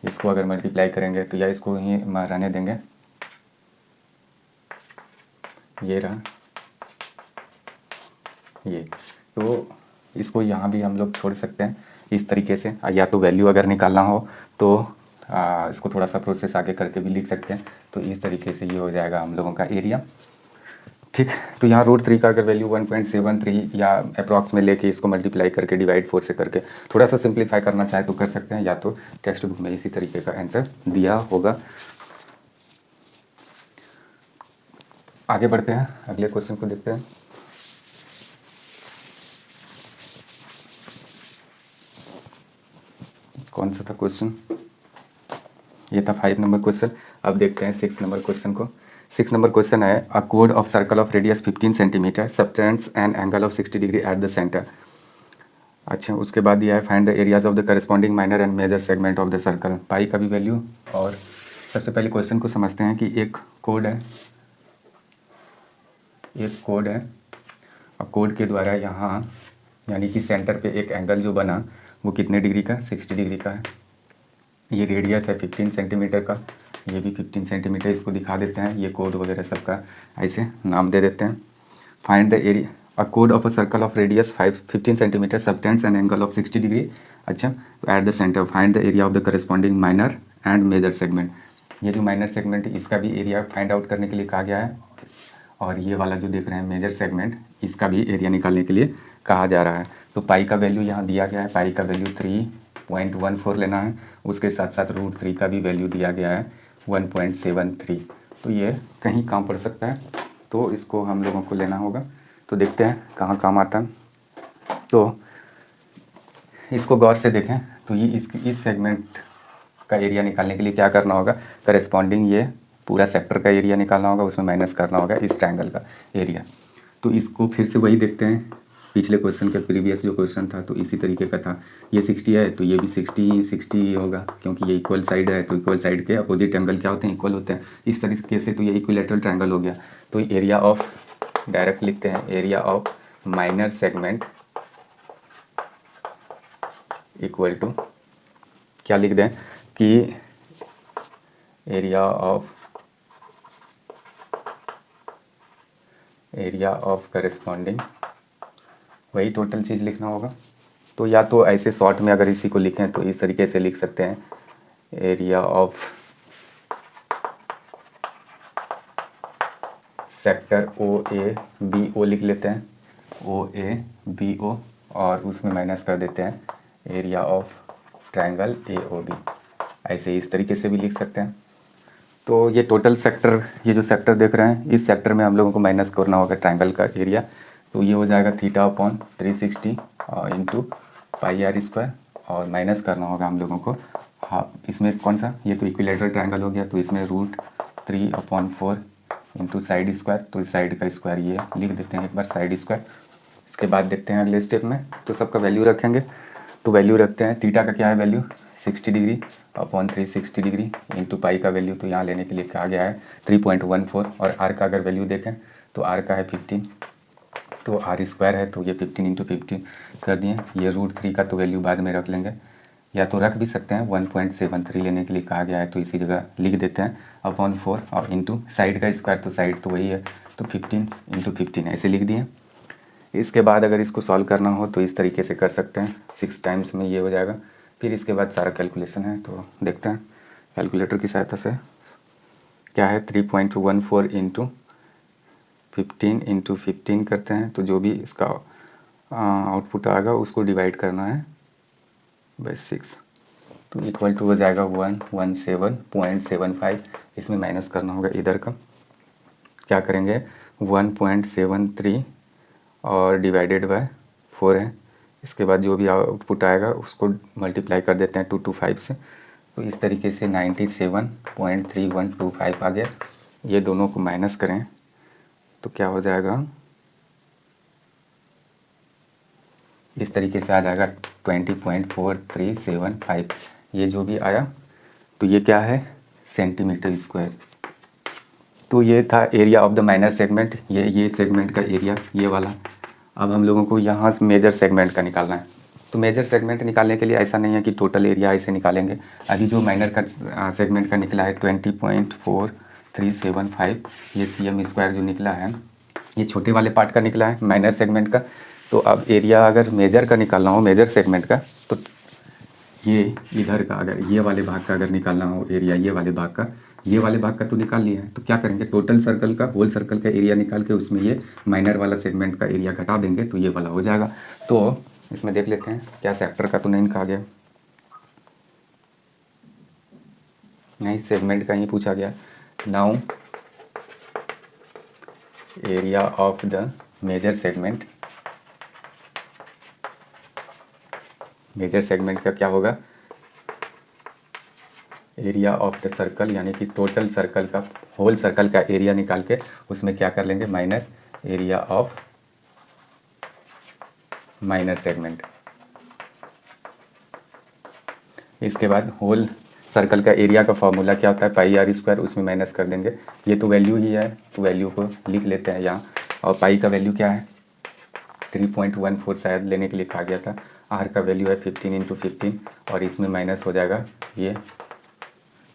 इसको अगर मल्टीप्लाई करेंगे तो या इसको ही रहने देंगे, ये रहा ये। तो इसको यहाँ भी हम लोग छोड़ सकते हैं इस तरीके से, या तो वैल्यू अगर निकालना हो तो इसको थोड़ा सा प्रोसेस आगे करके भी लिख सकते हैं। तो इस तरीके से ये हो जाएगा हम लोगों का एरिया, ठीक। तो यहाँ √3 का अगर वैल्यू 1.73 या अप्रॉक्स में लेके इसको मल्टीप्लाई करके डिवाइड 4 से करके थोड़ा सा सिंप्लीफाई करना चाहे तो कर सकते हैं, या तो टेक्स्ट बुक में इसी तरीके का आंसर दिया होगा। आगे बढ़ते हैं, अगले क्वेश्चन को देखते हैं। कौन सा था क्वेश्चन, ये था 5 नंबर क्वेश्चन। अब देखते हैं 6 नंबर क्वेश्चन को। 6 नंबर क्वेश्चन है अ कोड of circle of radius 15 centimetre subtends an angle of 60 degree at the centre. अच्छा, उसके बाद दिया है find the areas of the corresponding minor and major segment of the circle, pi का भी वैल्यू। और सबसे पहले क्वेश्चन को समझते हैं कि एक कोड है, एक कोड है, और कोड के द्वारा यहाँ यानी कि सेंटर पे एक एंगल जो बना वो कितने डिग्री का, 60 डिग्री का है। ये रेडियस है 15 सेंटीमीटर का, ये भी 15 सेंटीमीटर, इसको दिखा देते हैं, ये कोड वगैरह सबका ऐसे नाम दे देते हैं। फाइंड द एरिया, अ कोड of a circle of radius 15 centimetre subtends an angle of 60 degree. अच्छा, at the centre find the area of the corresponding minor and major segment. ये जो माइनर सेगमेंट है इसका भी एरिया फाइंड आउट करने के लिए कहा गया है, और ये वाला जो देख रहे हैं मेजर सेगमेंट, इसका भी एरिया निकालने के लिए कहा जा रहा है। तो पाई का वैल्यू यहाँ दिया गया है, पाई का वैल्यू 3.14 लेना है, उसके साथ साथ √3 का भी वैल्यू दिया गया है 1.73। तो ये कहीं काम पड़ सकता है, तो इसको हम लोगों को लेना होगा। तो देखते हैं कहाँ काम आता है। तो इसको गौर से देखें, तो ये इस सेगमेंट का एरिया निकालने के लिए क्या करना होगा, करस्पॉन्डिंग ये पूरा सेक्टर का एरिया निकालना होगा, उसमें माइनस करना होगा इस ट्रायंगल का एरिया। तो इसको फिर से वही देखते हैं, पिछले क्वेश्चन का प्रीवियस जो क्वेश्चन था तो इसी तरीके का था। ये 60 है तो ये भी 60 होगा, क्योंकि ये इक्वल साइड है, तो इक्वल साइड के अपोजिट एंगल क्या होते हैं, इक्वल होते हैं। इस तरीके से तो ये इक्विलेटरल ट्रायंगल हो गया। तो एरिया ऑफ, डायरेक्ट लिखते हैं, area of minor segment equal to, क्या लिख दें कि एरिया ऑफ करस्पॉन्डिंग, वही टोटल चीज़ लिखना होगा। तो या तो ऐसे शॉर्ट में अगर इसी को लिखें तो इस तरीके से लिख सकते हैं, एरिया ऑफ सेक्टर OABO लिख लेते हैं, OABO, और उसमें माइनस कर देते हैं एरिया ऑफ ट्रायंगल AOB। ऐसे इस तरीके से भी लिख सकते हैं। तो ये टोटल सेक्टर, ये जो सेक्टर देख रहे हैं, इस सेक्टर में हम लोगों को माइनस करना होगा ट्रायंगल का एरिया। तो ये हो जाएगा θ/360 इंटू πr², और माइनस करना होगा हम लोगों को हाफ। इसमें कौन सा, ये तो इक्विलेटरल ट्रायंगल हो गया, तो इसमें √3/4 इंटू साइड स्क्वायर, तो इस साइड का स्क्वायर ये लिख देते हैं एक बार, साइड स्क्वायर। इसके बाद देखते हैं अगले स्टेप में, तो सबका वैल्यू रखेंगे। तो वैल्यू रखते हैं, थीटा का क्या है value, 60 degree upon 360 degree into pi का वैल्यू तो यहाँ लेने के लिए कहा गया है 3.14, और आर का अगर वैल्यू देखें तो आर का है 15, तो r² है, तो ये 15 इंटू 15 कर दिए। ये √3 का तो वैल्यू बाद में रख लेंगे, या तो रख भी सकते हैं, 1.73 लेने के लिए कहा गया है, तो इसी जगह लिख देते हैं अपॉन 4, और इंटू साइड का स्क्वायर, तो साइड तो वही है, तो 15 इंटू 15 ऐसे लिख दिए। इसके बाद अगर इसको सॉल्व करना हो तो इस तरीके से कर सकते हैं, 6 टाइम्स में ये हो जाएगा। फिर इसके बाद सारा कैलकुलेशन है, तो देखते हैं कैलकुलेटर की सहायता से क्या है। 3.14 इंटू 15 इंटू 15 करते हैं, तो जो भी इसका आउटपुट आएगा उसको डिवाइड करना है बाय 6, तो इक्वल टू हो जाएगा 117.75। इसमें माइनस करना होगा इधर का, क्या करेंगे 1.73 और डिवाइडेड बाय 4 है। इसके बाद जो भी आउटपुट आएगा उसको मल्टीप्लाई कर देते हैं 225 से, तो इस तरीके से 97.3125 आ गया। ये दोनों को माइनस करें तो क्या हो जाएगा, इस तरीके से आ जाएगा 20.4375। ये जो भी आया तो ये क्या है, सेंटीमीटर स्क्वायर। तो ये था area of the minor segment, ये सेगमेंट का एरिया ये वाला। अब हम लोगों को यहाँ से मेजर सेगमेंट का निकालना है। तो मेजर सेगमेंट निकालने के लिए ऐसा नहीं है कि टोटल एरिया ऐसे निकालेंगे। अभी जो माइनर का सेगमेंट का निकला है 20.4375, ये cm² जो निकला है, ये छोटे वाले पार्ट का निकला है माइनर सेगमेंट का। तो अब एरिया अगर मेजर का निकालना हो, मेजर सेगमेंट का, तो ये इधर का अगर ये वाले भाग का अगर निकालना हो एरिया, ये वाले भाग का तो निकाल लिया है। तो क्या करेंगे, टोटल सर्कल का, होल सर्कल का एरिया निकाल के उसमें ये माइनर वाला सेगमेंट का एरिया घटा देंगे, तो ये वाला हो जाएगा। तो इसमें देख लेते हैं, क्या सेक्टर का तो नहीं कहा गया, नहीं सेगमेंट का ही पूछा गया। Now area of the major segment, major segment का क्या होगा, एरिया ऑफ द सर्कल, यानी कि टोटल सर्कल का, होल सर्कल का एरिया निकाल के उसमें क्या कर लेंगे, minus area of minor segment. इसके बाद होल सर्कल का एरिया का फॉर्मूला क्या होता है, πr², उसमें माइनस कर देंगे। ये तो वैल्यू ही है, तो वैल्यू को लिख लेते हैं यहाँ। और पाई का वैल्यू क्या है, 3.14 शायद लेने के लिए कहा गया था, आर का वैल्यू है 15 × 15 और इसमें माइनस हो जाएगा ये।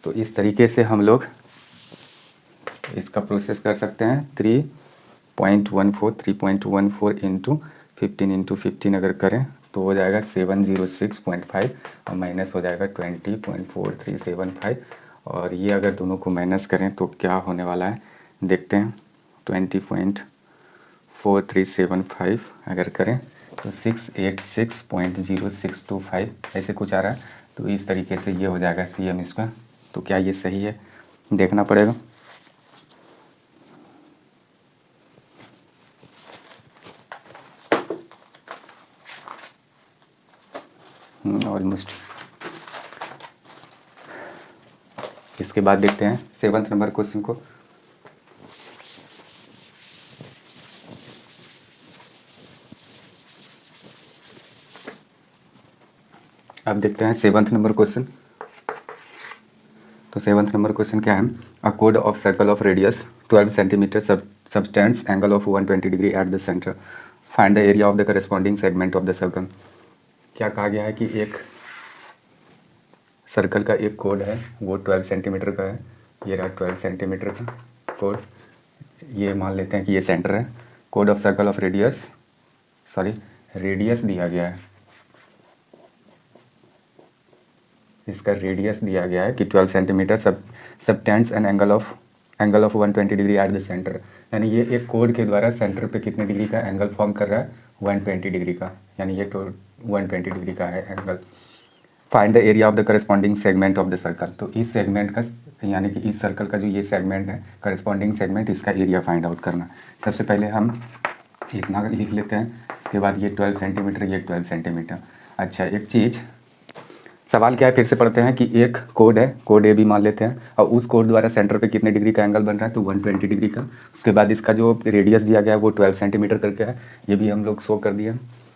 तो इस तरीके से हम लोग इसका प्रोसेस कर सकते हैं। 3.14 इंटू 15 अगर करें तो हो जाएगा 706.5 और माइनस हो जाएगा 20.4375 और ये अगर दोनों को माइनस करें तो क्या होने वाला है देखते हैं। 20.4375 अगर करें तो 686.0625 ऐसे कुछ आ रहा है। तो इस तरीके से ये हो जाएगा CM इसका। तो क्या ये सही है देखना पड़ेगा। ऑलमोस्ट। इसके बाद देखते हैं 7th नंबर क्वेश्चन को। अब देखते हैं 7th नंबर क्वेश्चन। तो 7th नंबर क्वेश्चन क्या है। अ कोड of circle of radius 12 centimetre subtends angle of 120 degree at the centre. Find the area of the corresponding segment of the circle. क्या कहा गया है कि एक सर्कल का एक कोड है वो 12 सेंटीमीटर का है। ये रहा 12 सेंटीमीटर का कोड। ये मान लेते हैं कि ये सेंटर है। Code of circle of radius दिया गया है। इसका रेडियस दिया गया है कि 12 centimetre subtends an angle of 120 degree at the centre. यानी ये एक कोड के द्वारा सेंटर पे कितने डिग्री का एंगल फॉर्म कर रहा है 120 डिग्री का। यानी ये तो 120 डिग्री का है angle. Find the area of the corresponding segment of the circle. तो इस सेगमेंट का यानी कि इस सर्कल का जो ये सेगमेंट है करस्पॉन्डिंग सेगमेंट, इसका एरिया फाइंड आउट करना। सबसे पहले हम इतना लिख लेते हैं। इसके बाद ये 12 सेंटीमीटर, ये 12 सेंटीमीटर। अच्छा, एक चीज़ सवाल क्या है फिर से पढ़ते हैं कि एक कोड है, कोड ए भी मान लेते हैं और उस कोड द्वारा सेंटर पे कितने डिग्री का एंगल बन रहा है तो 120 डिग्री का। उसके बाद इसका जो रेडियस दिया गया है वो 12 सेंटीमीटर करके है। ये भी हम लोग शो कर दिए।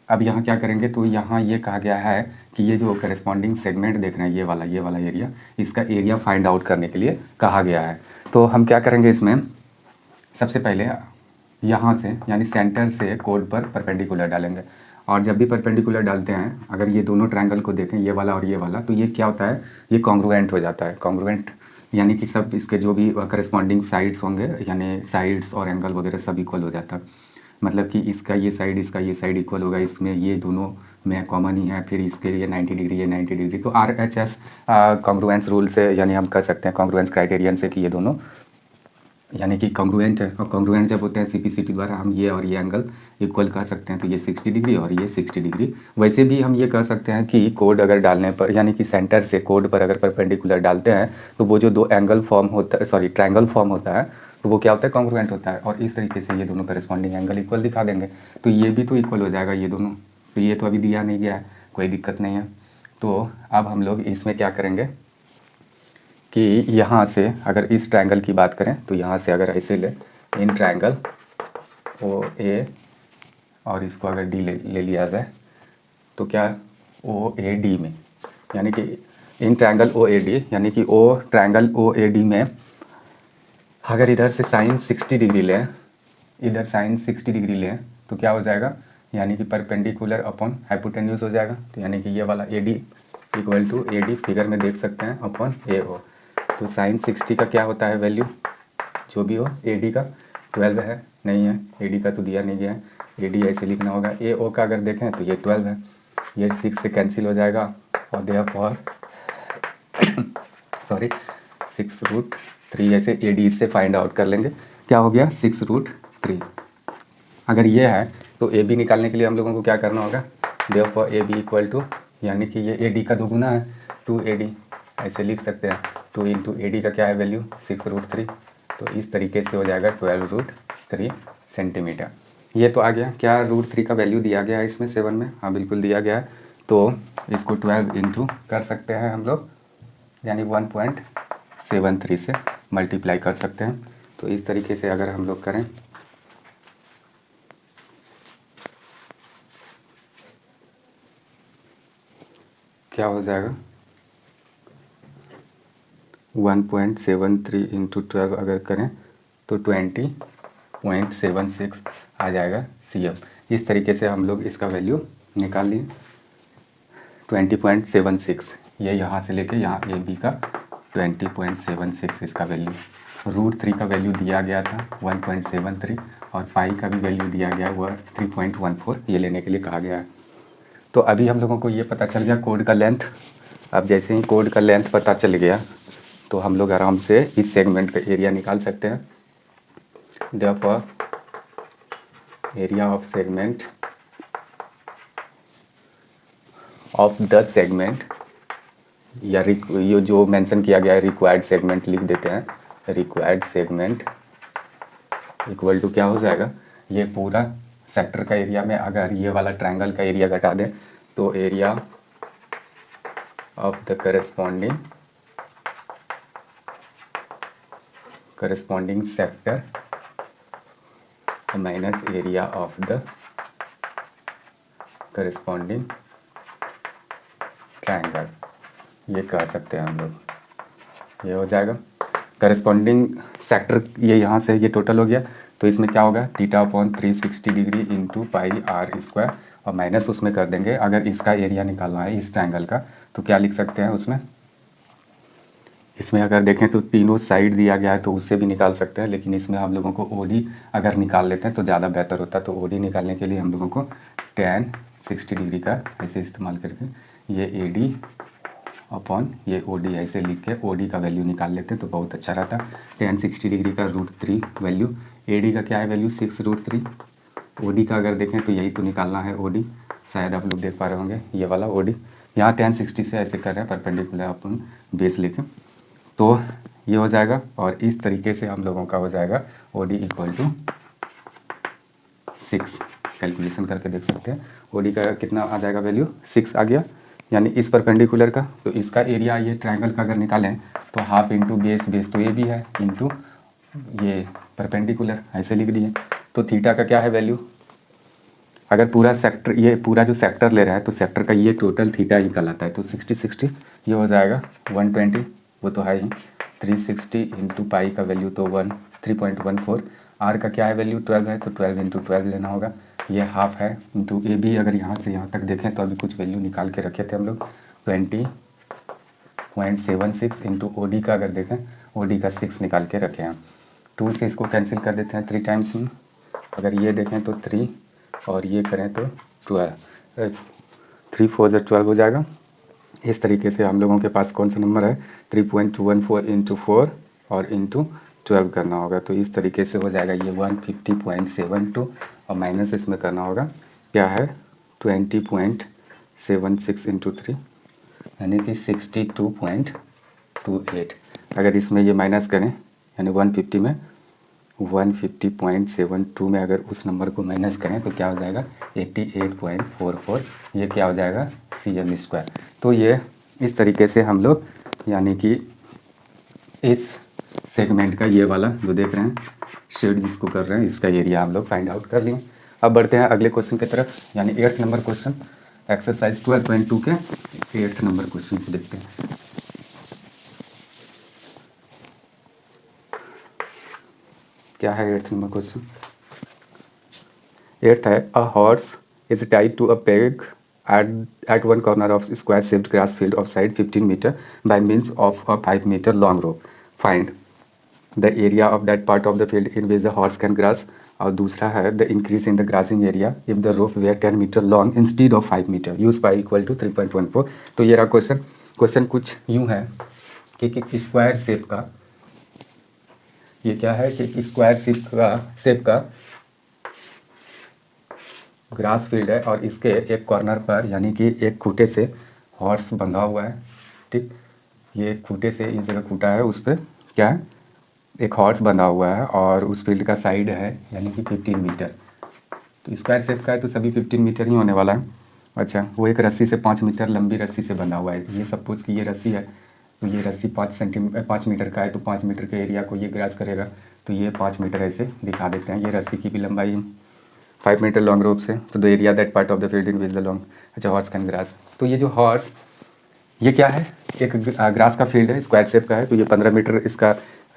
अब यहाँ क्या करेंगे तो यहाँ ये कहा गया है कि ये जो करस्पॉन्डिंग सेगमेंट देख रहे हैं ये वाला एरिया, इसका एरिया फाइंड आउट करने के लिए कहा गया है। तो हम क्या करेंगे इसमें, सबसे पहले यहाँ से यानी सेंटर से कोड पर परपेंडिकुलर डालेंगे। और जब भी परपेंडिकुलर डालते हैं, अगर ये दोनों ट्रायंगल को देखें ये वाला और ये वाला, तो ये क्या होता है, ये कॉन्ग्रुएंट हो जाता है। कॉन्ग्रुएंट यानी कि सब इसके जो भी करस्पॉन्डिंग साइड्स होंगे यानी साइड्स और एंगल वगैरह सब इक्वल हो जाता है। मतलब कि इसका ये साइड ये साइड इक्वल होगा, इसमें ये दोनों में कॉमन ही है। फिर इसके लिए 90 डिग्री, ये 90 डिग्री। तो RHS कॉन्ग्रुएंस रूल से यानी हम कह सकते हैं कॉन्ग्रुएंस क्राइटेरियन से कि ये दोनों यानी कि कॉन्ग्रुएंट है। और कॉन्ग्रुएंट जब होते हैं CPCT द्वारा हम ये और ये एंगल इक्वल कह सकते हैं। तो ये 60 डिग्री और ये 60 डिग्री। वैसे भी हम ये कह सकते हैं कि कोड अगर डालने पर यानी कि सेंटर से कोड पर अगर परपेंडिकुलर डालते हैं तो वो जो दो एंगल फॉर्म होता है ट्रायंगल फॉर्म होता है तो वो क्या होता है, कॉन्ग्रुएंट होता है। और इस तरीके से ये दोनों करस्पॉन्डिंग एंगल इक्वल दिखा देंगे। तो ये भी तो इक्वल हो जाएगा ये दोनों। तो ये तो अभी दिया नहीं गया है, कोई दिक्कत नहीं है। तो अब हम लोग इसमें क्या करेंगे कि यहाँ से अगर इस ट्रायंगल की बात करें तो यहाँ से अगर ऐसे ले इन ट्रायंगल OA और इसको अगर D ले लिया जाए तो क्या OAD में यानी कि इन ट्रायंगल OAD यानी कि ट्रायंगल OAD में अगर इधर से साइन 60 डिग्री लें, इधर साइन 60 डिग्री लें तो क्या हो जाएगा, यानी कि परपेंडिकुलर अपॉन हाइपोटेन्यूज हो जाएगा। तो यानी कि ये वाला AD equal to AD figure में देख सकते हैं अपॉन AO। तो साइन 60 का क्या होता है वैल्यू, जो भी हो, AD का 12 है, नहीं है AD का तो दिया नहीं गया है, AD ऐसे लिखना होगा। AO का अगर देखें तो ये 12 है, ये 6 से कैंसिल हो जाएगा और देयरफॉर 6√3 ऐसे AD इससे फाइंड आउट कर लेंगे। क्या हो गया 6√3। अगर ये है तो AB निकालने के लिए हम लोगों को क्या करना होगा, देयरफॉर AB इक्वल टू यानी कि ये AD का दोगुना है 2AD ऐसे लिख सकते हैं। 2 इंटू AD का क्या है वैल्यू 6√3। तो इस तरीके से हो जाएगा 12√3 सेंटीमीटर। ये तो आ गया। क्या √3 का वैल्यू दिया गया है इसमें 7 में, हाँ बिल्कुल दिया गया है। तो इसको 12 इंटू कर सकते हैं हम लोग यानी 1.73 से मल्टीप्लाई कर सकते हैं। तो इस तरीके से अगर हम लोग करें क्या हो जाएगा 1.73 इंटू 12 अगर करें तो 20.76 आ जाएगा CM। इस तरीके से हम लोग इसका वैल्यू निकाल लिए। 20.76, ये यहाँ से लेके यहाँ ए बी का 20.76 इसका वैल्यू। √3 का वैल्यू दिया गया था 1.73 और पाई का भी वैल्यू दिया गया हुआ 3.14, ये लेने के लिए कहा गया है। तो अभी हम लोगों को ये पता चल गया कोड का लेंथ। अब जैसे ही कोड का लेंथ पता चल गया तो हम लोग आराम से इस सेगमेंट का एरिया निकाल सकते हैं। therefore area of segment of the segment, या ये जो मेंशन किया गया है रिक्वायर्ड सेगमेंट लिख देते हैं। रिक्वायर्ड सेगमेंट इक्वल टू क्या हो जाएगा, ये पूरा सेक्टर का एरिया में अगर ये वाला ट्रायंगल का एरिया घटा दें तो area of the corresponding sector minus area of the corresponding triangle, ये कह सकते हैं हम लोग। ये हो जाएगा करस्पॉन्डिंग सेक्टर, ये यहाँ से ये टोटल हो गया तो इसमें क्या होगा θ/360 degree into pi r square, और माइनस उसमें कर देंगे। अगर इसका एरिया निकालना है इस ट्रायंगल का तो क्या लिख सकते हैं उसमें, इसमें अगर देखें तो तीनों साइड दिया गया है तो उससे भी निकाल सकते हैं, लेकिन इसमें हम लोगों को OD अगर निकाल लेते हैं तो ज़्यादा बेहतर होता है। तो OD निकालने के लिए हम लोगों को tan 60 डिग्री का ऐसे इस्तेमाल करके ये AD अपॉन ये OD ऐसे लिख के OD का वैल्यू निकाल लेते हैं तो बहुत अच्छा रहता। tan 60 डिग्री का √3 वैल्यू, AD का क्या है वैल्यू 6√3, OD का अगर देखें तो यही तो निकालना है OD, शायद आप लोग देख पा रहे होंगे ये वाला OD। यहाँ tan 60 से ऐसे कर रहे हैं परपेंडिकुलर अपन बेस लेके, तो ये हो जाएगा। और इस तरीके से हम लोगों का हो जाएगा OD इक्वल टू 6, कैलकुलेशन करके देख सकते हैं। OD का कितना आ जाएगा वैल्यू 6 आ गया, यानी इस परपेंडिकुलर का। तो इसका एरिया ये ट्रायंगल का अगर निकालें तो हाफ इंटू बेस, बेस तो ये भी है, इंटू ये परपेंडिकुलर ऐसे लिख दिए। तो थीटा का क्या है वैल्यू, अगर पूरा सेक्टर, ये पूरा जो सेक्टर ले रहा है तो सेक्टर का ये टोटल थीटा ही कहलाता है। तो 60 ये हो जाएगा 120, वो तो है ही, 360 इंटू पाई का वैल्यू तो 3.14, आर का क्या है वैल्यू 12 है तो 12 इंटू 12 लेना होगा, ये हाफ है इंटू ए बी। अगर यहाँ से यहाँ तक देखें तो अभी कुछ वैल्यू निकाल के रखे थे हम लोग 20.76 इंटू OD का अगर देखें OD का 6 निकाल के रखे हैं। 2 से इसको कैंसिल कर देते हैं 3 टाइम्स में, अगर ये देखें तो 3 और ये करें तो 12, 3 4 12 हो जाएगा। इस तरीके से हम लोगों के पास कौन सा नंबर है 3.214 इंटू 4 और इंटू 12 करना होगा। तो इस तरीके से हो जाएगा ये 150.72, और माइनस इसमें करना होगा क्या है 20.76 इंटू 3 यानी कि 62.28। अगर इसमें ये माइनस करें यानी 150 में 150.72 में अगर उस नंबर को माइनस करें तो क्या हो जाएगा 88.44, ये क्या हो जाएगा cm²। तो ये इस तरीके से हम लोग यानी कि इस सेगमेंट का ये वाला जो देख रहे हैं शेड जिसको कर रहे हैं इसका एरिया हम लोग फाइंड आउट कर लिए। अब बढ़ते हैं अगले क्वेश्चन की तरफ, यानी 8th नंबर क्वेश्चन, एक्सरसाइज 12.2 के 8th नंबर क्वेश्चन को देखते हैं। क्या है 8th नंबर क्वेश्चन, 8th है a horse is tied to a peg at one corner of square shaped grass field of side 15 meter by means of a 5 meter long rope. Find the area of that part of the field in which the horse can grass. और दूसरा है the increase in the grazing area if the rope were 10 meter long instead of 5 meter. Use pi equal to 3.14. तो ये रहा question. Question कुछ यूँ है कि स्क्वायर शेप का, ये क्या है कि स्क्वायर शेप का ग्रास फील्ड है और इसके एक कॉर्नर पर यानी कि एक खूटे से हॉर्स बंधा हुआ है। ठीक, ये खूटे से इस जगह खूटा है उस पर क्या है एक हॉर्स बंधा हुआ है और उस फील्ड का साइड है यानी कि 15 मीटर। तो स्क्वायर शेप का है तो सभी 15 मीटर ही होने वाला है। अच्छा, वो एक रस्सी से 5 मीटर लंबी रस्सी से बंधा हुआ है। ये सपोज कि ये रस्सी है तो ये रस्सी 5 मीटर का है तो 5 मीटर के एरिया को ये ग्रास करेगा, तो ये 5 मीटर ऐसे दिखा देते हैं। ये रस्सी की भी लंबाई 5 मीटर लॉन्ग रोप से, तो the area that part of the field in which the long, अच्छा हॉर्स कैन ग्रास। तो ये जो हॉर्स ये क्या है एक ग्रास का फील्ड है, स्क्वायर शेप का है, तो ये 15 मीटर इसका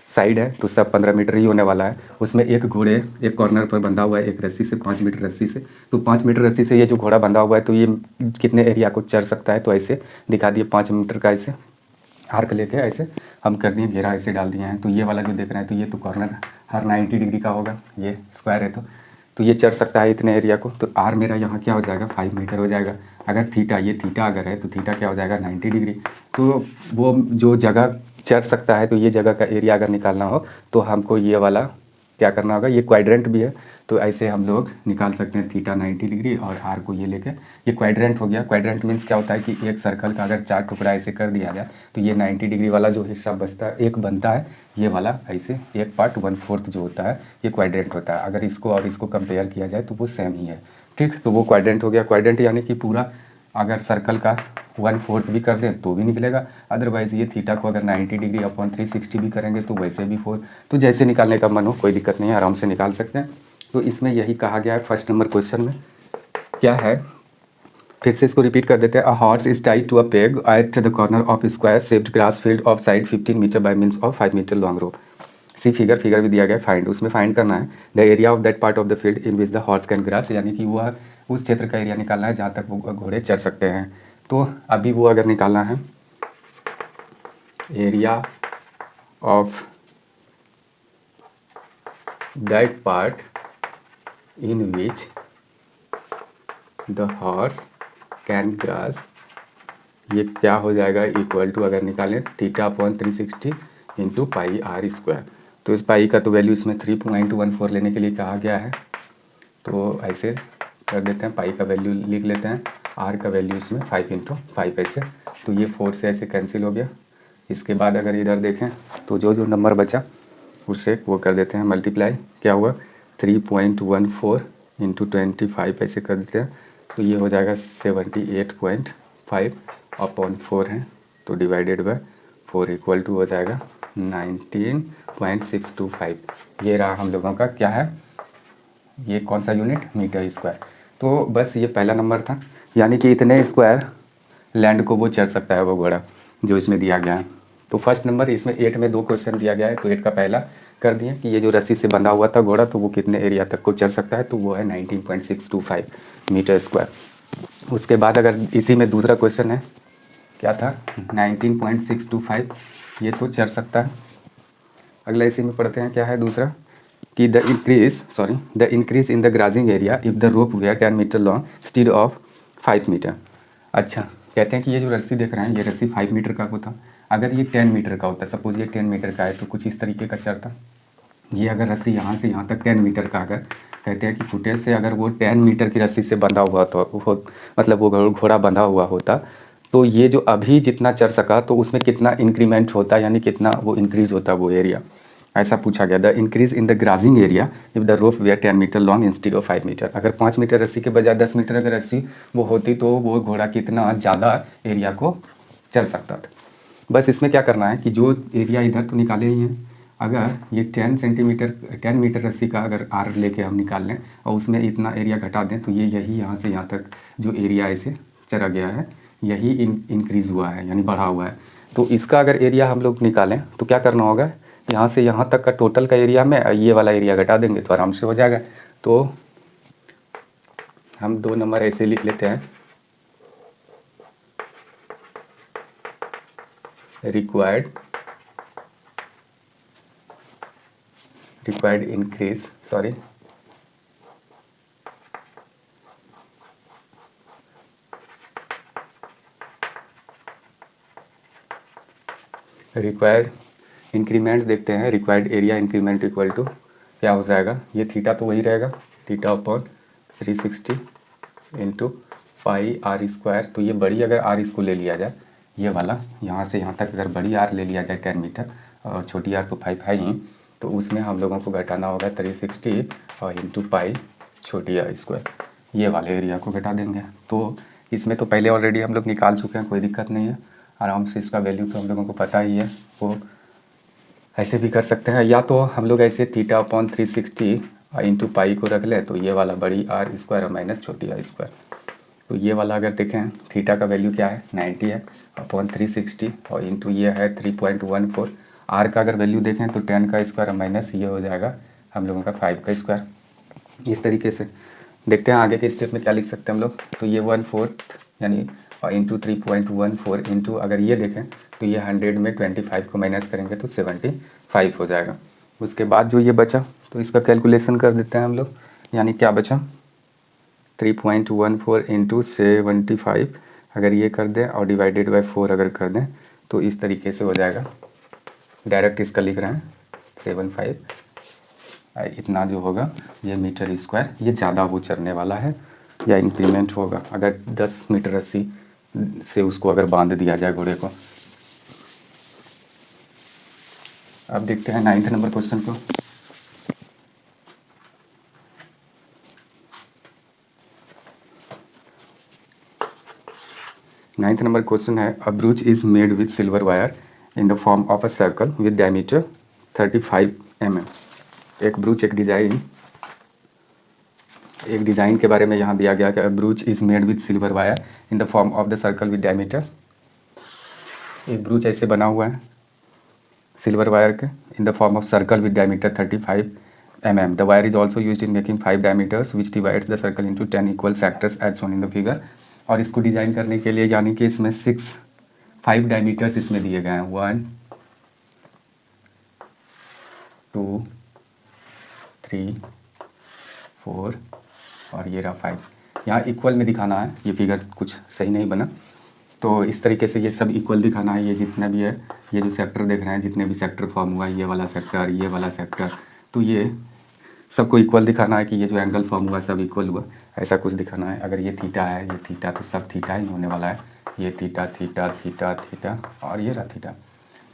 साइड है तो सब 15 मीटर ही होने वाला है। उसमें एक घोड़े एक कॉर्नर पर बंधा हुआ है एक रस्सी से, 5 मीटर रस्सी से। तो 5 मीटर रस्सी से ये जो घोड़ा बंधा हुआ है तो ये कितने एरिया को चढ़ सकता है, तो ऐसे दिखा दिए 5 मीटर का ऐसे आर्क लेके ऐसे हम कर दिए, घेरा ऐसे डाल दिए हैं। तो ये वाला जो देख रहे हैं तो ये तो कॉर्नर हर 90 डिग्री का होगा, ये स्क्वायर है तो ये चढ़ सकता है इतने एरिया को। तो आर मेरा यहाँ क्या हो जाएगा 5 मीटर हो जाएगा। अगर थीटा, ये थीटा अगर है तो थीटा क्या हो जाएगा 90 डिग्री। तो वो जो जगह चढ़ सकता है तो ये जगह का एरिया अगर निकालना हो तो हमको ये वाला क्या करना होगा, ये क्वाड्रेंट भी है तो ऐसे हम लोग निकाल सकते हैं थीटा 90 डिग्री और आर को ये लेके, ये क्वाड्रेंट हो गया। क्वाड्रेंट मीन्स क्या होता है कि एक सर्कल का अगर 4 टुकड़ा ऐसे कर दिया जाए तो ये 90 डिग्री वाला जो हिस्सा बचता है एक बनता है, ये वाला ऐसे एक पार्ट 1/4 जो होता है ये क्वाड्रेंट होता है। अगर इसको और इसको कंपेयर किया जाए तो वो सेम ही है, ठीक। तो वो क्वाड्रेंट हो गया। क्वाड्रेंट यानी कि पूरा अगर सर्कल का 1/4 भी कर दें तो भी निकलेगा, अदरवाइज़ ये थीटा को अगर 90 डिग्री अपॉन 360 भी करेंगे तो वैसे भी 4। तो जैसे निकालने का मन हो कोई दिक्कत नहीं है, आराम से निकाल सकते हैं। तो इसमें यही कहा गया है फर्स्ट नंबर क्वेश्चन में क्या है, फिर से इसको रिपीट कर देते हैं। A horse is tied to a peg at the corner of square shaped grass field of side 15 metre by means of 5 metre long rope. See figure भी दिया गया है, फाइंड, उसमें फाइंड करना है the area of that part of the field in which the horse can grass, यानी कि वह उस क्षेत्र का एरिया निकालना है जहाँ तक वो घोड़े चढ़ सकते हैं। तो अभी वो अगर निकालना है area of that part in which the horse can grass, ये क्या हो जाएगा इक्वल टू अगर निकालें theta upon 360 into pi r square. तो इस पाई का तो वैल्यू इसमें 3.14 लेने के लिए कहा गया है, तो ऐसे कर देते हैं, पाई का वैल्यू लिख लेते हैं, आर का वैल्यू इसमें 5 ऐसे। तो ये 4 से ऐसे कैंसिल हो गया। इसके बाद अगर इधर देखें तो जो जो नंबर बचा उससे वो कर देते हैं मल्टीप्लाई, क्या हुआ 3.14 इंटू 25 ऐसे कर देते हैं। तो ये हो जाएगा 78.5 अपॉन 4 है तो डिवाइडेड बाय 4 इक्वल टू हो जाएगा 19.625। ये रहा हम लोगों का क्या है, ये कौन सा यूनिट, मीटर स्क्वायर। तो बस ये पहला नंबर था, यानी कि इतने स्क्वायर लैंड को वो चढ़ सकता है वो घोड़ा जो इसमें दिया गया है। तो फर्स्ट नंबर इसमें 8 में 2 क्वेश्चन दिया गया है तो 8 का पहला कर दिए कि ये जो रस्सी से बंधा हुआ था घोड़ा तो वो कितने एरिया तक को चढ़ सकता है, तो वो है 19.625 मीटर स्क्वायर। उसके बाद अगर इसी में दूसरा क्वेश्चन है क्या था 19.625, ये तो चढ़ सकता है। अगला इसी में पढ़ते हैं क्या है दूसरा कि the increase in the grazing area if the rope were 10 metre long instead of 5 metre. अच्छा, कहते हैं कि ये जो रस्सी देख रहे हैं ये रस्सी 5 मीटर का होता, अगर ये 10 मीटर का होता, सपोज ये 10 मीटर का है तो कुछ इस तरीके का चढ़ता। ये अगर रस्सी यहाँ से यहाँ तक 10 मीटर का, अगर कहते हैं कि फुटेज से अगर वो 10 मीटर की रस्सी से बंधा हुआ तो मतलब वो घोड़ा बंधा हुआ होता तो ये जो अभी जितना चढ़ सका तो उसमें कितना इंक्रीमेंट होता, यानी कितना वो इंक्रीज़ होता वो एरिया, ऐसा पूछा गया। The increase in the grazing area if the rope were 10 metre long instead of 5 metre. अगर 5 मीटर रस्सी के बजाय 10 मीटर अगर रस्सी वो होती तो वो घोड़ा कितना ज़्यादा एरिया को चढ़ सकता था। बस इसमें क्या करना है कि जो एरिया इधर तो निकाले ही हैं, अगर ये 10 मीटर रस्सी का अगर आर लेके हम निकाल लें और उसमें इतना एरिया घटा दें तो ये यही यहाँ से यहाँ तक जो एरिया ऐसे चढ़ा गया है यही इंक्रीज़ हुआ है यानी बढ़ा हुआ है। तो इसका अगर एरिया हम लोग निकालें तो क्या करना होगा, यहाँ से यहाँ तक का टोटल का एरिया में ये वाला एरिया घटा देंगे तो आराम से हो जाएगा। तो हम 2 नंबर ऐसे लिख लेते हैं, रिक्वायर्ड इंक्रीज रिक्वायर्ड इंक्रीमेंट देखते हैं, required area increment equal to क्या हो जाएगा, ये थीटा तो वही रहेगा, theta upon 360 into pi r square. तो ये बड़ी अगर आर इसको ले लिया जाए, ये वाला यहाँ से यहाँ तक अगर बड़ी आर ले लिया जाए 10 मीटर और छोटी आर तो 5 है ही, तो उसमें हम लोगों को घटाना होगा 360 और इंटू पाई छोटी आर स्क्वायर, ये वाले एरिया को घटा देंगे। तो इसमें तो पहले ऑलरेडी हम लोग निकाल चुके हैं, कोई दिक्कत नहीं है, आराम से इसका वैल्यू तो हम लोगों को पता ही है। वो ऐसे भी कर सकते हैं, या तो हम लोग ऐसे थीटा अपॉन 360 इंटू पाई को रख लें तो ये वाला बड़ी आर स्क्वायर और माइनस छोटी आर स्क्वायर। तो ये वाला अगर देखें थीटा का वैल्यू क्या है 90 है अपॉन 360 और इंटू ये है 3.14 आर का अगर वैल्यू देखें तो 10 का स्क्वायर माइनस ये हो जाएगा हम लोगों का 5 का स्क्वायर। इस तरीके से देखते हैं आगे के स्टेप में क्या लिख सकते हैं हम लोग। तो ये 1/4 यानी इंटू 3.14 इंटू अगर ये देखें तो ये 100 में 25 को माइनस करेंगे तो 75 हो जाएगा। उसके बाद जो ये बचा तो इसका कैलकुलेशन कर देते हैं हम लोग। यानी क्या बचा 3.14 इंटू 75 अगर ये कर दें और डिवाइडेड बाय 4 अगर कर दें तो इस तरीके से हो जाएगा। डायरेक्ट इसका लिख रहे हैं 75 इतना जो होगा ये मीटर स्क्वायर। ये ज़्यादा वो चढ़ने वाला है या इंक्रीमेंट होगा अगर 10 मीटर रस्सी से उसको अगर बांध दिया जाए घोड़े को। अब देखते हैं 9th नंबर क्वेश्चन को। नाइन्थ नंबर क्वेश्चन है a brooch is made with silver wire in the form of a circle with diameter 35 mm। एक ब्रूच एक डिज़ाइन के बारे में यहाँ दिया गया कि a brooch is made with silver wire in the form of the circle with diameter. एक ब्रूच ऐसे बना हुआ है सिल्वर वायर के in the form of circle with diameter 35 mm। The wire is also use in making 5 diameters which divides the circle into 10 equal sectors as shown in the figure. और इसको design करने के लिए यानी कि इसमें 5 diameters इसमें दिए गए हैं 1 2 3 4 और ये रहा 5। यहाँ इक्वल में दिखाना है, ये फिगर कुछ सही नहीं बना तो इस तरीके से ये सब इक्वल दिखाना है। ये जितना भी है ये जो सेक्टर देख रहे हैं जितने भी सेक्टर फॉर्म हुआ है ये वाला सेक्टर तो ये सबको इक्वल दिखाना है कि ये जो एंगल फॉर्म हुआ सब इक्वल हुआ ऐसा कुछ दिखाना है। अगर ये थीटा है ये थीटा तो सब थीटा ही होने वाला है। ये थीटा थीटा थीटा थीटा और ये रहा थीटा।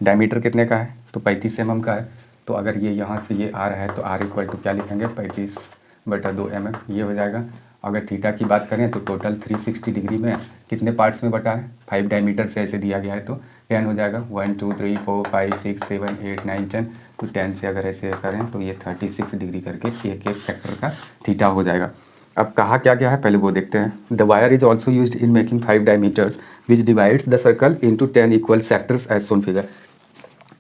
डायमीटर कितने का है तो 35 mm का है। तो अगर ये यहाँ से ये आ रहा है तो आर इक्वल टू क्या लिखेंगे 35/2 mm ये हो जाएगा। अगर थीटा की बात करें तो टोटल 360 डिग्री में कितने पार्ट्स में बटा है 5 डायमीटर से ऐसे दिया गया है तो 10 हो जाएगा 1 2 3 4 5 6 7 8 9 10। तो 10 से अगर ऐसे करें तो ये 36 डिग्री करके एक एक सेक्टर का थीटा हो जाएगा। अब कहा क्या क्या है पहले वो देखते हैं। The wire is also use in making 5 diameters which divides the circle into 10 equal sectors as shown figure.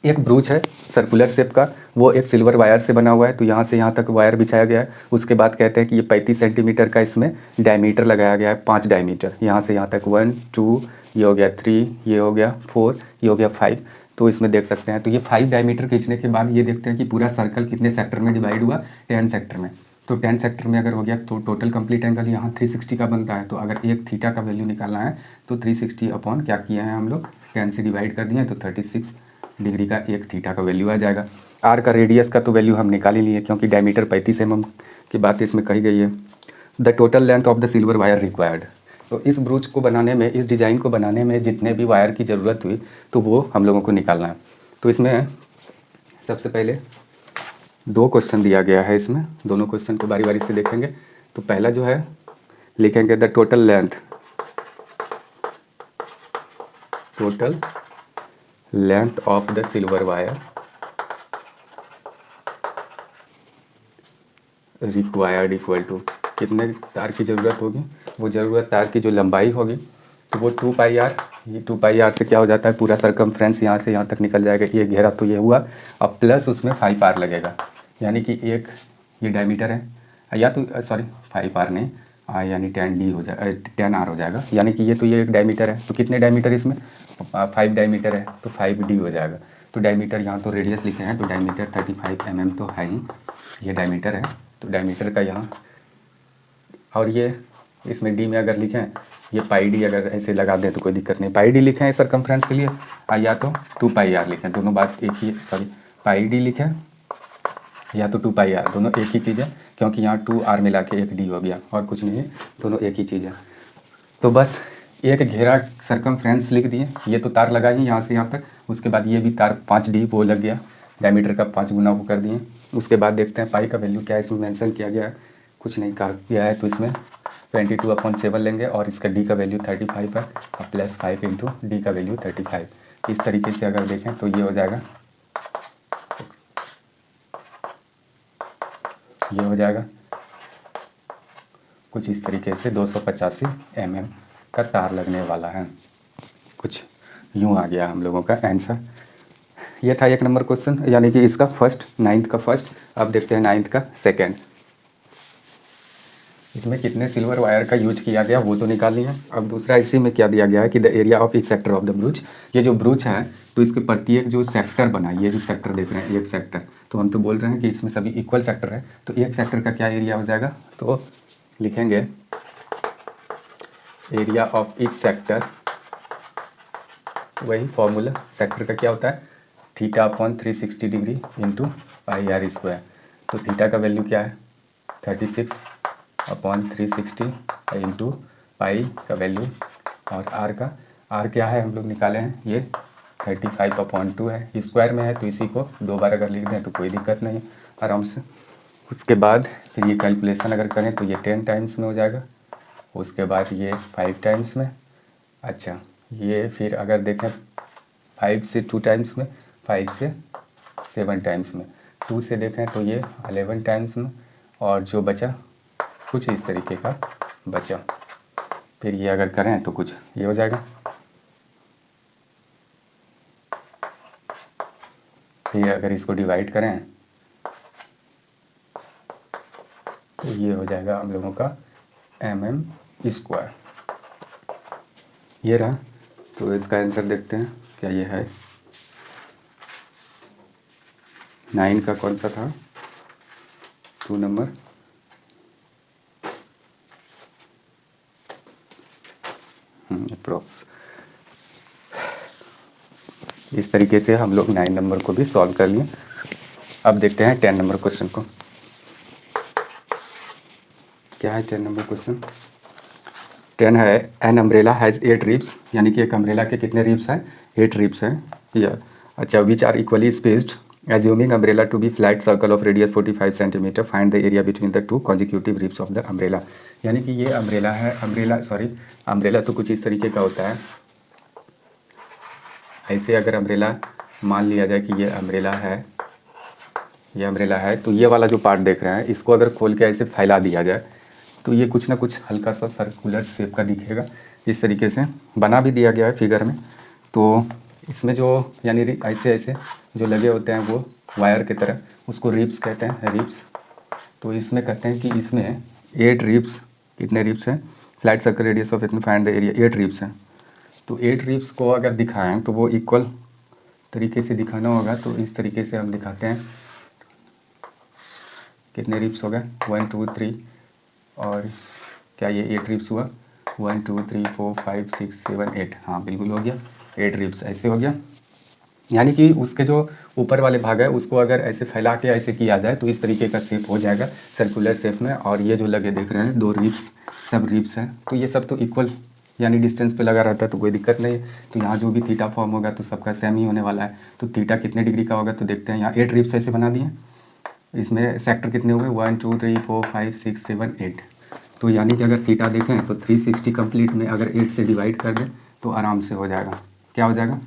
एक ब्रूच है सर्कुलर शेप का वो एक सिल्वर वायर से बना हुआ है तो यहाँ से यहाँ तक वायर बिछाया गया है। उसके बाद कहते हैं कि ये 35 सेंटीमीटर का इसमें डायमीटर लगाया गया है 5 डायमीटर यहाँ से यहाँ तक 1 2 ये हो गया 3 ये हो गया 4 ये हो गया 5। तो इसमें देख सकते हैं तो ये 5 डायमीटर खींचने के बाद ये देखते हैं कि पूरा सर्कल कितने सेक्टर में डिवाइड हुआ 10 सेक्टर में। तो 10 सेक्टर में अगर हो गया तो टोटल कंप्लीट एंगल यहाँ 360 का बनता है। तो अगर एक थीटा का वैल्यू निकालना है तो 360 अपॉन क्या किए हैं हम लोग 10 से डिवाइड कर दिए तो 36 डिग्री का एक थीटा का वैल्यू आ जाएगा। आर का रेडियस का तो वैल्यू हम निकाल ही लिए क्योंकि डायमीटर 35 mm की बात इसमें कही गई है। The total length of the silver wire required. तो इस ब्रूच को बनाने में इस डिज़ाइन को बनाने में जितने भी वायर की ज़रूरत हुई तो वो हम लोगों को निकालना है। तो इसमें सबसे पहले 2 क्वेश्चन दिया गया है। इसमें दोनों क्वेश्चन को बारी बारी से देखेंगे। तो पहला जो है लिखेंगे the total length of the silver wire required equal to कितने तार की ज़रूरत होगी। वो ज़रूरत तार की जो लंबाई होगी तो वो 2πr। ये 2πr से क्या हो जाता है पूरा सरकमफ्रेंस यहाँ से यहाँ तक निकल जाएगा। ये घेरा तो ये हुआ अब प्लस उसमें 5r लगेगा यानी कि एक ये डायमीटर है या तो सॉरी 5r नहीं यानी 10d हो जाएगा 10r हो जाएगा। यानी कि ये तो ये एक डायमीटर है तो कितने डायमीटर इसमें 5 डायमीटर है तो 5d हो जाएगा। तो डायमीटर यहाँ तो रेडियस लिखे हैं तो डायमीटर 35 mm तो है ही। ये डायमीटर है तो डायमीटर का यहाँ और ये इसमें डी में अगर लिखें ये πd अगर ऐसे लगा दें तो कोई दिक्कत नहीं। πd लिखें सरकमफ्रेंस के लिए या तो 2πr लिखें दोनों बात एक ही सॉरी πd लिखें या तो 2πr दोनों एक ही चीज़ है क्योंकि यहाँ 2r मिला के एक d हो गया और कुछ नहीं है दोनों एक ही चीज़ है। तो बस एक घेरा सरकमफ्रेंस लिख दिए। ये तो तार लगा ही यहाँ से यहाँ तक। उसके बाद ये भी तार 5d वो लग गया डायमीटर का 5 गुना वो कर दिए। उसके बाद देखते हैं पाई का वैल्यू क्या है इसमें मेंशन किया गया है कुछ नहीं कर दिया है तो इसमें 22/7 लेंगे और इसका डी का वैल्यू 35 है और प्लस 5 इंटू डी का वैल्यू 35। इस तरीके से अगर देखें तो ये हो जाएगा ये हो जाएगा कुछ इस तरीके से 285 mm का तार लगने वाला है। कुछ यूँ आ गया हम लोगों का आंसर। ये था 1 नंबर क्वेश्चन, यानी कि इसका फर्स्ट, 9th का फर्स्ट। अब देखते हैं 9th का सेकेंड। इसमें कितने सिल्वर वायर का यूज किया गया वो तो निकालनी है। अब दूसरा इसी में क्या दिया गया है कि the area of each sector of the ब्रूच। ये जो ब्रूच है तो इसके प्रत्येक जो सेक्टर बना, ये जो सेक्टर देख रहे हैं एक सेक्टर, तो हम तो बोल रहे हैं कि इसमें सभी इक्वल सेक्टर है, तो एक सेक्टर का क्या एरिया हो जाएगा, तो लिखेंगे एरिया ऑफ ईच सेक्टर, वही फॉर्मूला, सेक्टर का क्या होता है theta upon 360 degree into pi r square. तो थीटा का वैल्यू क्या है 36 अपॉन 360 इंटू पाई का वैल्यू, और आर क्या है हम लोग निकाले हैं, ये 35/2 है, स्क्वायर में है तो इसी को 2 बार अगर लिख दें तो कोई दिक्कत नहीं आराम से। उसके बाद फिर ये कैलकुलेशन अगर करें तो ये 10 टाइम्स में हो जाएगा, उसके बाद ये 5 टाइम्स में, अच्छा ये फिर अगर देखें 5 से 2 टाइम्स में, 5 से 7 टाइम्स में, 2 से देखें तो ये 11 टाइम्स में, और जो बचा कुछ इस तरीके का बचा। फिर ये अगर करें तो कुछ ये हो जाएगा, फिर अगर इसको डिवाइड करें तो ये हो जाएगा हम लोगों का mm²। ये रहा, तो इसका आंसर देखते हैं क्या ये है। 9 का कौन सा था, 2 नंबर, अप्रोक्स। इस तरीके से हम लोग 9 नंबर को भी सॉल्व कर लिए। अब देखते हैं 10 नंबर क्वेश्चन को। क्या है 10 नंबर क्वेश्चन, 10 है एन अम्ब्रेला हैज़ 8 रिब्स, यानी कि एक अम्ब्रेला के कितने रिब्स हैं, 8 रिब्स हैं या अच्छा, which are equally spaced, assuming umbrella to be flat circle of radius 45 centimetre, find the area between the 2 consecutive ribs of the umbrella. यानी कि ये अम्ब्रेला है, अम्ब्रेला तो कुछ इस तरीके का होता है, ऐसे अगर अम्ब्रेला मान लिया जाए कि ये अम्ब्रेला है, ये अम्ब्रेला है, तो ये वाला जो पार्ट देख रहे हैं इसको अगर खोल के ऐसे फैला दिया जाए तो ये कुछ ना कुछ हल्का सा सर्कुलर शेप का दिखेगा। इस तरीके से बना भी दिया गया है फिगर में। तो इसमें जो यानी ऐसे ऐसे जो लगे होते हैं वो वायर की तरह, उसको रिब्स कहते हैं, रिब्स। तो इसमें कहते हैं कि इसमें 8 रिब्स, कितने रिब्स हैं, फ्लैट सर्कल रेडियस ऑफ इतना फाइंड द एरिया, 8 रिब्स हैं। तो 8 रिब्स को अगर दिखाएं तो वो इक्वल तरीके से दिखाना होगा, तो इस तरीके से हम दिखाते हैं। कितने रिब्स हो गए 1 2 3, और क्या ये 8 रिब्स हुआ, 1 2 3 4 5 6 7 8, हाँ बिल्कुल हो गया, 8 रिब्स ऐसे हो गया। यानी कि उसके जो ऊपर वाले भाग है उसको अगर ऐसे फैला के ऐसे किया जाए तो इस तरीके का शेप हो जाएगा सर्कुलर शेप में। और ये जो लगे देख रहे हैं 2 रिब्स, सब रिब्स हैं, तो ये सब तो इक्वल यानी डिस्टेंस पे लगा रहता है तो कोई दिक्कत नहीं है। तो यहाँ जो भी थीटा फॉर्म होगा तो सबका सेम ही होने वाला है। तो थीटा कितने डिग्री का होगा, तो देखते हैं। यहाँ 8 रिब्स ऐसे बना दिए, इसमें सेक्टर कितने हुए 1 2 3 4 5 6 7 8। तो यानी कि अगर थीटा देखें तो 360 कंप्लीट में अगर 8 से डिवाइड कर दें तो आराम से हो जाएगा, क्या हो जाएगा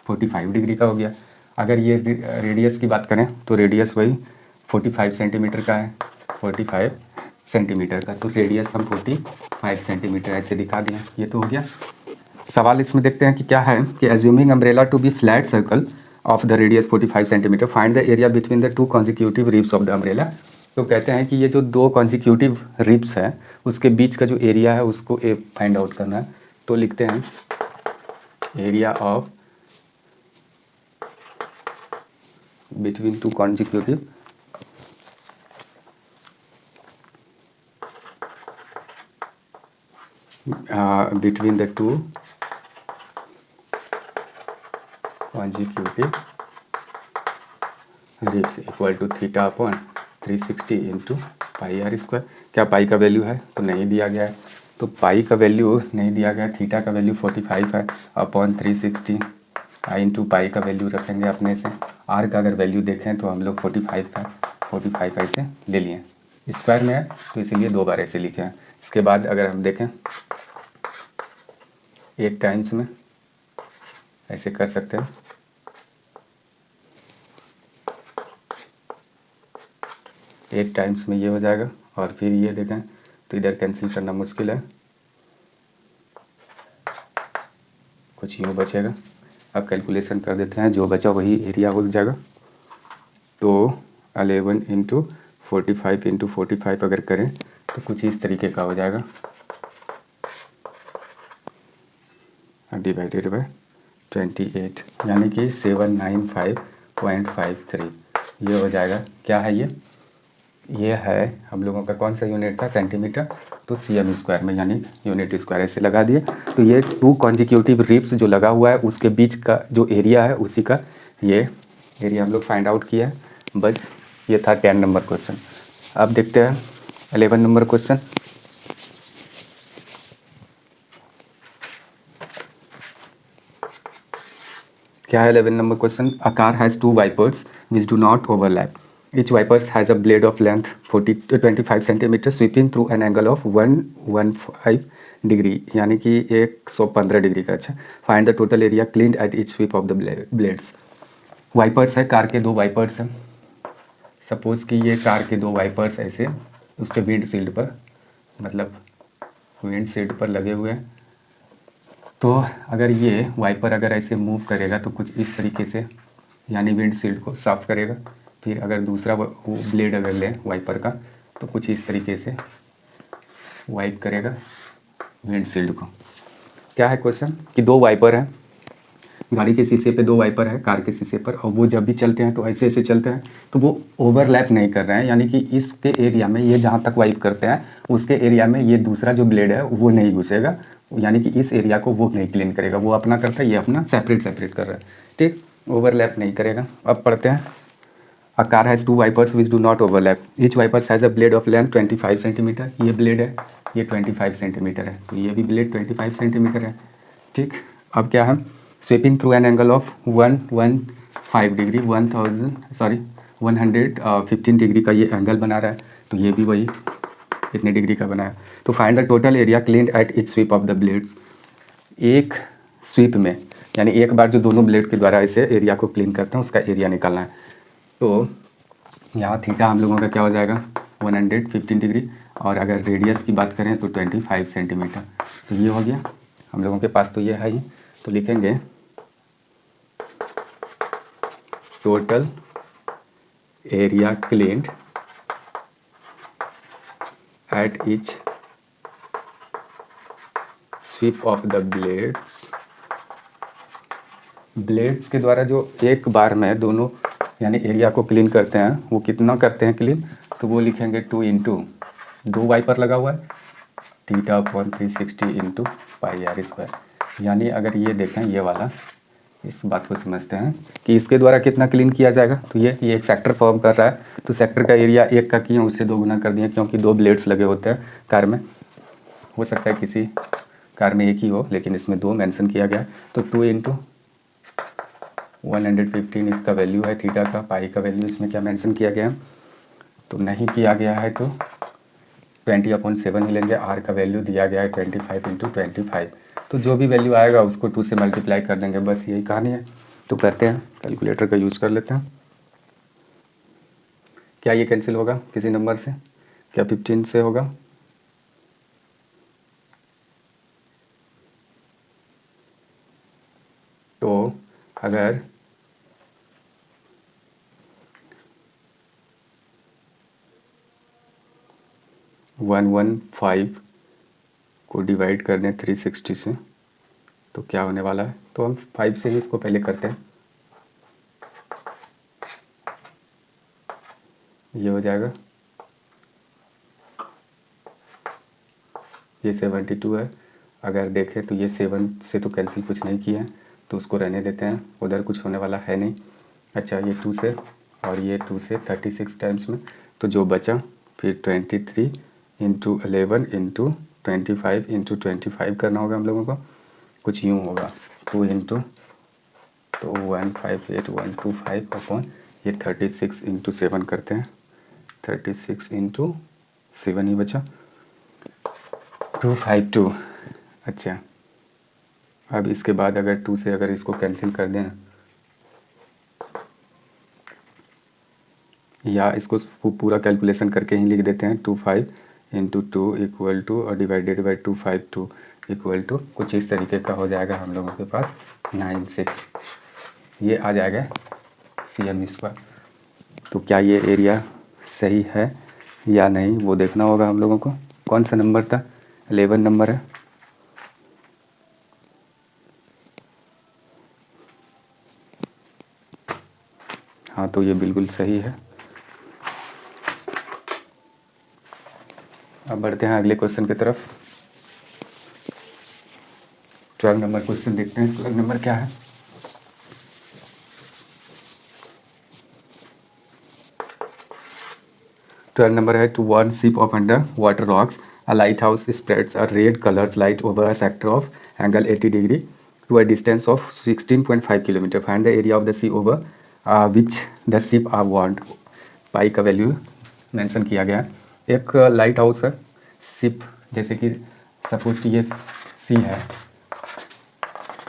45 डिग्री का हो गया। अगर ये रेडियस की बात करें तो रेडियस वही 45 सेंटीमीटर का है, 45 सेंटीमीटर का, तो रेडियस हम 45 सेंटीमीटर ऐसे दिखा दिए। ये तो हो गया। सवाल इसमें देखते हैं कि क्या है कि assuming umbrella to be flat circle of the radius 45 centimetre, find the area between the 2 consecutive ribs of the umbrella. तो कहते हैं कि ये जो 2 कॉन्जिक्यूटिव रिब्स है उसके बीच का जो एरिया है उसको फाइंड आउट करना है। तो लिखते हैं area of between 2 consecutive between the 2 consecutive ribs equal to theta upon 360 into pi r square. क्या पाई का वैल्यू है, तो नहीं दिया गया है, तो पाई का वैल्यू नहीं दिया गया, थीटा का वैल्यू 45 है अपॉन 360 इंटू पाई का वैल्यू रखेंगे अपने से। आर का अगर वैल्यू देखें तो हम लोग 45 है, 45 ऐसे ले लिए, स्क्वायर में है तो इसीलिए 2 बार ऐसे लिखे हैं। इसके बाद अगर हम देखें 8 टाइम्स में ऐसे कर सकते हैं, 8 टाइम्स में ये हो जाएगा, और फिर ये देखें तो इधर कैंसिल करना मुश्किल है, कुछ यूँ बचेगा, अब कैलकुलेशन कर देते हैं, जो बचा वही एरिया हो जाएगा। तो 11 इंटू 45 इंटू 45 अगर करें तो कुछ इस तरीके का हो जाएगा, डिवाइडेड बाय 28, यानी कि 795.53 ये हो जाएगा। क्या है ये है हम लोगों का कौन सा यूनिट था, सेंटीमीटर, तो cm स्क्वायर में, यानी यूनिट स्क्वायर ऐसे लगा दिए। तो ये 2 कॉन्जिक्यूटिव रिप्स जो लगा हुआ है उसके बीच का जो एरिया है उसी का ये एरिया हम लोग फाइंड आउट किया है। बस ये था 10 नंबर क्वेश्चन। अब देखते हैं 11 नंबर क्वेश्चन। क्या है 11 नंबर question? A car has 2 wipers which do not overlap. Each wiper has a blade of length 25 cm sweeping through an angle of 115 degree, यानी कि 115 डिग्री का। अच्छा, find the total area cleaned at each sweep of the blades. Wipers है, car के 2 wipers हैं। Suppose कि ये car के 2 वाइपर्स ऐसे उसके विंडशील्ड पर, मतलब विंडशील्ड पर लगे हुए हैं। तो अगर ये वाइपर अगर ऐसे मूव करेगा तो कुछ इस तरीके से, यानी विंडशील्ड को साफ़ करेगा। फिर अगर दूसरा वो ब्लेड अगर लें वाइपर का तो कुछ इस तरीके से वाइप करेगा विंडशील्ड को। क्या है क्वेश्चन कि 2 वाइपर हैं, गाड़ी के शीशे पे 2 वाइपर है कार के शीशे पर, और वो जब भी चलते हैं तो ऐसे ऐसे चलते हैं, तो वो ओवरलैप नहीं कर रहे हैं, यानी कि इसके एरिया में ये जहाँ तक वाइप करते हैं उसके एरिया में ये दूसरा जो ब्लेड है वो नहीं घुसेगा, यानी कि इस एरिया को वो नहीं क्लीन करेगा, वो अपना करता है, ये अपना सेपरेट कर रहा है। ठीक, ओवरलैप नहीं करेगा। अब पढ़ते हैं। A car has 2 wipers which do not overlap. Each wiper has a blade of length 25 centimetre. ये ब्लेड है, ये 25 सेंटीमीटर है, तो ये भी ब्लेड 25 सेंटीमीटर है। ठीक, अब क्या है, sweeping through an angle of 115 degree 115 degree का ये एंगल बना रहा है, तो ये भी वही कितने डिग्री का बनाया। तो find the total area cleaned at each sweep of the blades. एक स्वीप में, यानी एक बार जो दोनों ब्लेड के द्वारा इसे एरिया को क्लीन करते हैं उसका एरिया निकालना है। तो यहाँ थीटा हम लोगों का क्या हो जाएगा, 115 डिग्री, और अगर रेडियस की बात करें तो 25 सेंटीमीटर। तो ये हो गया हम लोगों के पास, तो ये है ही। तो लिखेंगे total area cleaned at each sweep of the blades के द्वारा जो एक बार में दोनों यानी एरिया को क्लीन करते हैं, वो कितना करते हैं क्लीन, तो वो लिखेंगे 2 इंटू 2 वाइपर लगा हुआ है, theta upon 360 into pi r square. यानी अगर ये देखें ये वाला, इस बात को समझते हैं कि इसके द्वारा कितना क्लीन किया जाएगा। तो ये एक सेक्टर फॉर्म कर रहा है, तो सेक्टर का एरिया एक का किया उससे 2 गुना कर दिया, क्योंकि 2 ब्लेड्स लगे होते हैं कार में। हो सकता है किसी कार में एक ही हो, लेकिन इसमें 2 मेंशन किया गया। तो 2 इंटू 115 इसका वैल्यू है थीटा का, पाई का वैल्यू इसमें क्या मेंशन किया गया, तो नहीं किया गया है, तो 20/7 ही लेंगे। आर का वैल्यू दिया गया है 25 इंटू 25, तो जो भी वैल्यू आएगा उसको 2 से मल्टीप्लाई कर देंगे, बस यही कहानी है। तो करते हैं, कैलकुलेटर का यूज़ कर लेते हैं। क्या ये कैंसिल होगा किसी नंबर से? क्या 15 से होगा? तो अगर 115 को डिवाइड कर दें 360 से तो क्या होने वाला है, तो हम 5 से ही इसको पहले करते हैं। ये हो जाएगा, ये 72 है। अगर देखें तो ये 7 से तो कैंसिल कुछ नहीं किया है, तो उसको रहने देते हैं, उधर कुछ होने वाला है नहीं। अच्छा, ये 2 से और ये 2 से 36 टाइम्स में, तो जो बचा फिर 23 इंटू 11 इंटू 25 इंटू 25 करना होगा हम लोगों को। कुछ यूँ होगा 2 इंटू, तो 158125 अपॉन ये 36 इंटू 7 करते हैं, 36 इंटू 7 ही बचा 252। अच्छा, अब इसके बाद अगर 2 से अगर इसको कैंसिल कर दें या इसको पूरा कैलकुलेशन करके ही लिख देते हैं, 25 इंटू 2 इक्वल टू और डिवाइडेड बाई 252, इक्वल टू कुछ इस तरीके का हो जाएगा हम लोगों के पास 96, ये आ जाएगा cm²। तो क्या ये एरिया सही है या नहीं वो देखना होगा हम लोगों को। कौन सा नंबर था? 11 नंबर है। हाँ, तो ये बिल्कुल सही है। अब बढ़ते हैं अगले क्वेश्चन की तरफ। 12 नंबर क्वेश्चन देखते हैं। 12 नंबर क्या है? ट्वेल्व नंबर है, to warn ship of underwater rocks a lighthouse spreads a red colours light over a sector of angle 80 degree to a distance of 16.5 kilometre. Find the area of the sea over which the ship are warned. Pi का value mention किया गया है। एक light house है, ship, जैसे कि suppose कि ये सी है,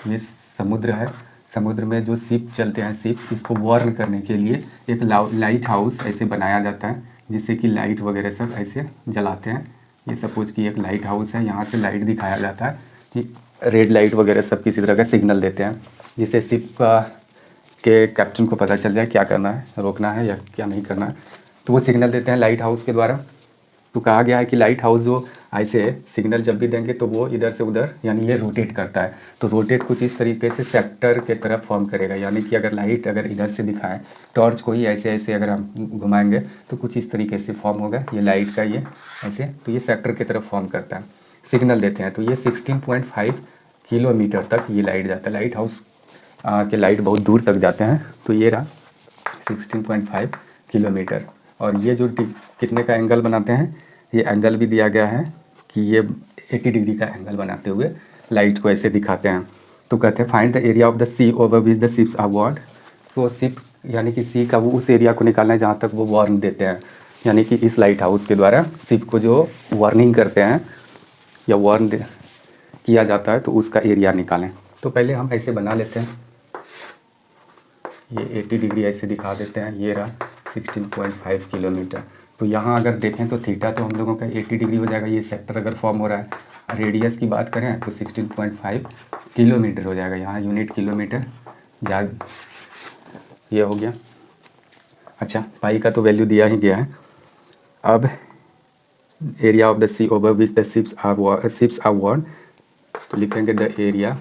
ये समुद्र है, समुद्र में जो शिप चलते हैं, शिप, इसको वार्न करने के लिए एक लाइट हाउस ऐसे बनाया जाता है जिससे कि लाइट वगैरह सब ऐसे जलाते हैं। ये सपोज कि एक लाइट हाउस है, यहाँ से लाइट दिखाया जाता है कि रेड लाइट वगैरह सब किसी तरह का सिग्नल देते हैं जिससे शिप का के कैप्टन को पता चल जाए क्या करना है, रोकना है या क्या नहीं करना है। तो वो सिग्नल देते हैं लाइट हाउस के द्वारा। तो कहा गया है कि लाइट हाउस जो ऐसे सिग्नल जब भी देंगे तो वो इधर से उधर यानी ये रोटेट करता है। तो रोटेट कुछ इस तरीके से सेक्टर के तरफ फॉर्म करेगा, यानी कि अगर लाइट अगर इधर से दिखाएं, टॉर्च को ही ऐसे ऐसे अगर हम घुमाएंगे तो कुछ इस तरीके से फॉर्म होगा ये लाइट का, ये ऐसे, तो ये सेक्टर की तरफ फॉर्म करता है, सिग्नल देते हैं। तो ये 16.5 किलोमीटर तक ये लाइट जाता है। लाइट हाउस के लाइट बहुत दूर तक जाते हैं। तो ये रहा 16.5 किलोमीटर। और ये जो कितने का एंगल बनाते हैं, ये एंगल भी दिया गया है कि ये 80 डिग्री का एंगल बनाते हुए लाइट को ऐसे दिखाते हैं। तो कहते हैं find the area of the sea over which the ships are warned. तो शिप यानी कि सी का वो उस एरिया को निकालना है जहाँ तक वो वार्न देते हैं, यानी कि इस लाइट हाउस के द्वारा शिप को जो वार्निंग करते हैं या वार्न किया जाता है तो उसका एरिया निकालें। तो पहले हम ऐसे बना लेते हैं, ये 80 डिग्री ऐसे दिखा देते हैं। ये रहा 16.5 किलोमीटर। तो यहाँ अगर देखें तो थीटा तो हम लोगों का 80 डिग्री हो जाएगा, ये सेक्टर अगर फॉर्म हो रहा है। रेडियस की बात करें तो 16.5 किलोमीटर हो जाएगा, यहाँ यूनिट किलोमीटर जा, ये हो गया। अच्छा, पाई का तो वैल्यू दिया ही गया है। अब area of the sea over which the ships are warn, तो लिखेंगे the area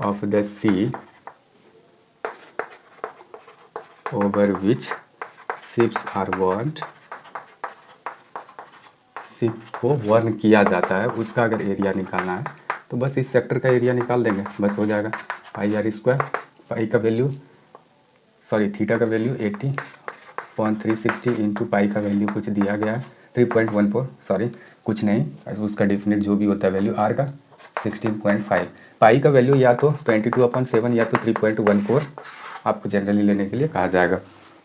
of the sea over which ships are warned, ship को वार्न किया जाता है उसका अगर एरिया निकालना है तो बस इस सेक्टर का एरिया निकाल देंगे, बस हो जाएगा पाई आर स्क्वायर। पाई का वैल्यू थीटा का वैल्यू 80.360 इंटू पाई का वैल्यू कुछ दिया गया है 3.14, कुछ नहीं, उसका डिफिनेट जो भी होता है वैल्यू आर का 16.5। पाई का वैल्यू या तो 22/7 या तो 3.14 आपको जनरली लेने के लिए कहा जाएगा।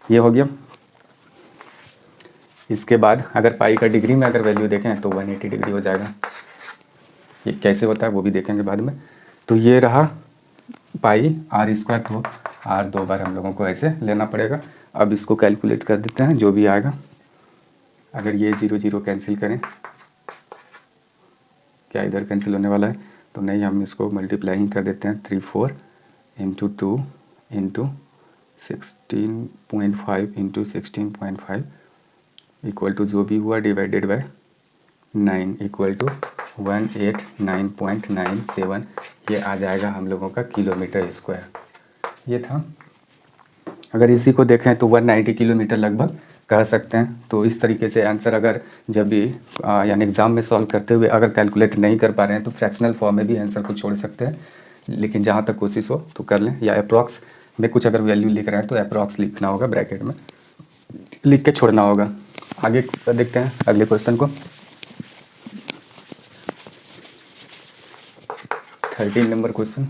ये हो गया। इसके बाद अगर पाई का डिग्री में अगर वैल्यू देखें तो 180 डिग्री हो जाएगा। ये कैसे होता है वो भी देखेंगे बाद में। तो ये रहा पाई आर स्क्वायर, तो आर दो बार हम लोगों को ऐसे लेना पड़ेगा। अब इसको कैलकुलेट कर देते हैं जो भी आएगा। अगर ये 0 0 कैंसिल करें, क्या इधर कैंसिल होने वाला है? तो नहीं, हम इसको मल्टीप्लाई ही कर देते हैं। 3 4 into 2 into 16.5 into 16.5 equal to जो भी हुआ डिवाइडेड बाय 9 इक्वल टू 189.97, ये आ जाएगा हम लोगों का किलोमीटर स्क्वायर। ये था। अगर इसी को देखें तो 190 किलोमीटर लगभग कह सकते हैं। तो इस तरीके से आंसर अगर जब भी यानी एग्ज़ाम में सॉल्व करते हुए अगर कैलकुलेट नहीं कर पा रहे हैं तो फ्रैक्शनल फॉर्म में भी आंसर को छोड़ सकते हैं, लेकिन जहाँ तक कोशिश हो तो कर लें। या अप्रॉक्स में कुछ अगर वैल्यू लिख रहे हैं तो अप्रॉक्स लिखना होगा, ब्रैकेट में लिख के छोड़ना होगा। आगे देखते हैं अगले क्वेश्चन को। 13 number question.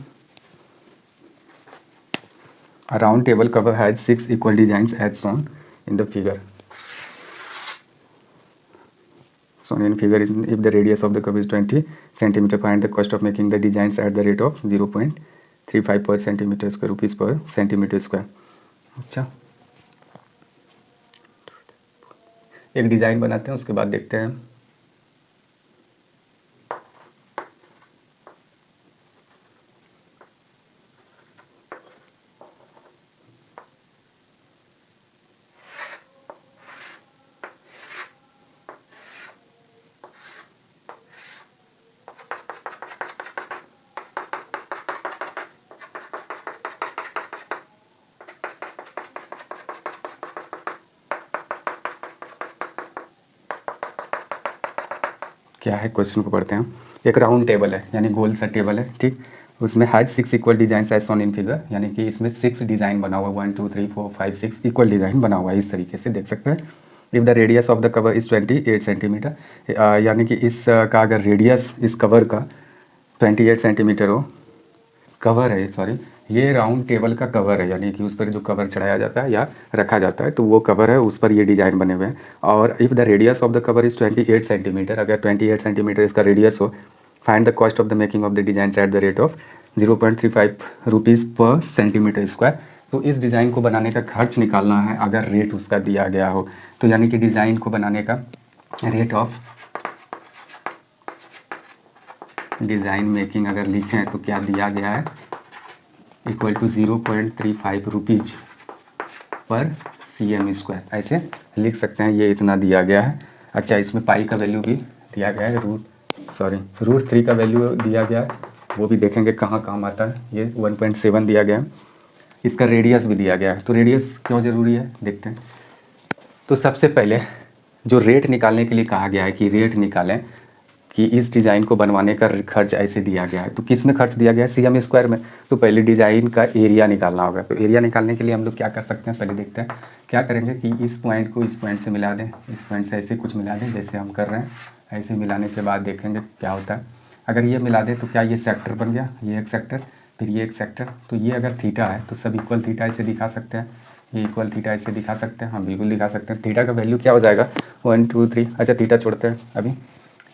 A round table cover has 6 equal designs as shown in the figure. Shown in figure, if the radius of the cover is 20 centimeter, find the cost of making the designs at the rate of 0.35 per centimeter square rupees per centimeter square. अच्छा, एक design बनाते हैं उसके बाद देखते हैं। क्या है, क्वेश्चन को पढ़ते हैं। एक राउंड टेबल है, यानी गोल सा टेबल है, ठीक। उसमें height 6 equal design as shown in figure, यानी कि इसमें 6 डिज़ाइन बना हुआ, 1 2 3 4 5 6 इक्वल डिज़ाइन बना हुआ है, इस तरीके से देख सकते हैं। If the radius of the cover is 28 centimetre, यानी कि इस का अगर रेडियस इस कवर का 28 सेंटीमीटर हो, कवर है सॉरी, ये राउंड टेबल का कवर है, यानी कि उस पर जो कवर चढ़ाया जाता है या रखा जाता है, तो वो कवर है, उस पर ये डिज़ाइन बने हुए हैं। और if the radius of the cover is 28 centimetre, अगर 28 सेंटीमीटर इसका रेडियस हो, find the cost of the making of the design at the rate of 0.35 rupees पर सेंटीमीटर स्क्वायर। तो इस डिज़ाइन को बनाने का खर्च निकालना है, अगर रेट उसका दिया गया हो तो, यानी कि डिज़ाइन को बनाने का रेट ऑफ डिज़ाइन मेकिंग अगर लिखें तो क्या दिया गया है, इक्वल टू 0.35 रुपीज़ पर cm स्क्वायर, ऐसे लिख सकते हैं, ये इतना दिया गया है। अच्छा, इसमें पाई का वैल्यू भी दिया गया है, रूट 3 का वैल्यू दिया गया है, वो भी देखेंगे कहाँ काम आता है। ये 1.7 दिया गया है, इसका रेडियस भी दिया गया है। तो रेडियस क्यों ज़रूरी है देखते हैं। तो सबसे पहले जो रेट निकालने के लिए कहा गया है कि रेट निकालें कि इस डिज़ाइन को बनवाने का खर्च ऐसे दिया गया है, तो किस में खर्च दिया गया है, cm स्क्वायर में। तो पहले डिज़ाइन का एरिया निकालना होगा। तो एरिया निकालने के लिए हम लोग क्या कर सकते हैं, पहले देखते हैं क्या करेंगे कि इस पॉइंट को इस पॉइंट से मिला दें, इस पॉइंट से ऐसे कुछ मिला दें जैसे हम कर रहे हैं। ऐसे मिलाने के बाद देखेंगे क्या होता है। अगर ये मिला दें तो क्या ये सेक्टर बन गया, ये एक सेक्टर, फिर ये एक सेक्टर। तो ये अगर थीटा है तो सब इक्वल थीटा ऐसे दिखा सकते हैं, ये इक्वल थीटा ऐसे दिखा सकते हैं, हाँ बिल्कुल दिखा सकते हैं। थीटा का वैल्यू क्या हो जाएगा, 1 2 3, अच्छा थीटा छोड़ते हैं अभी।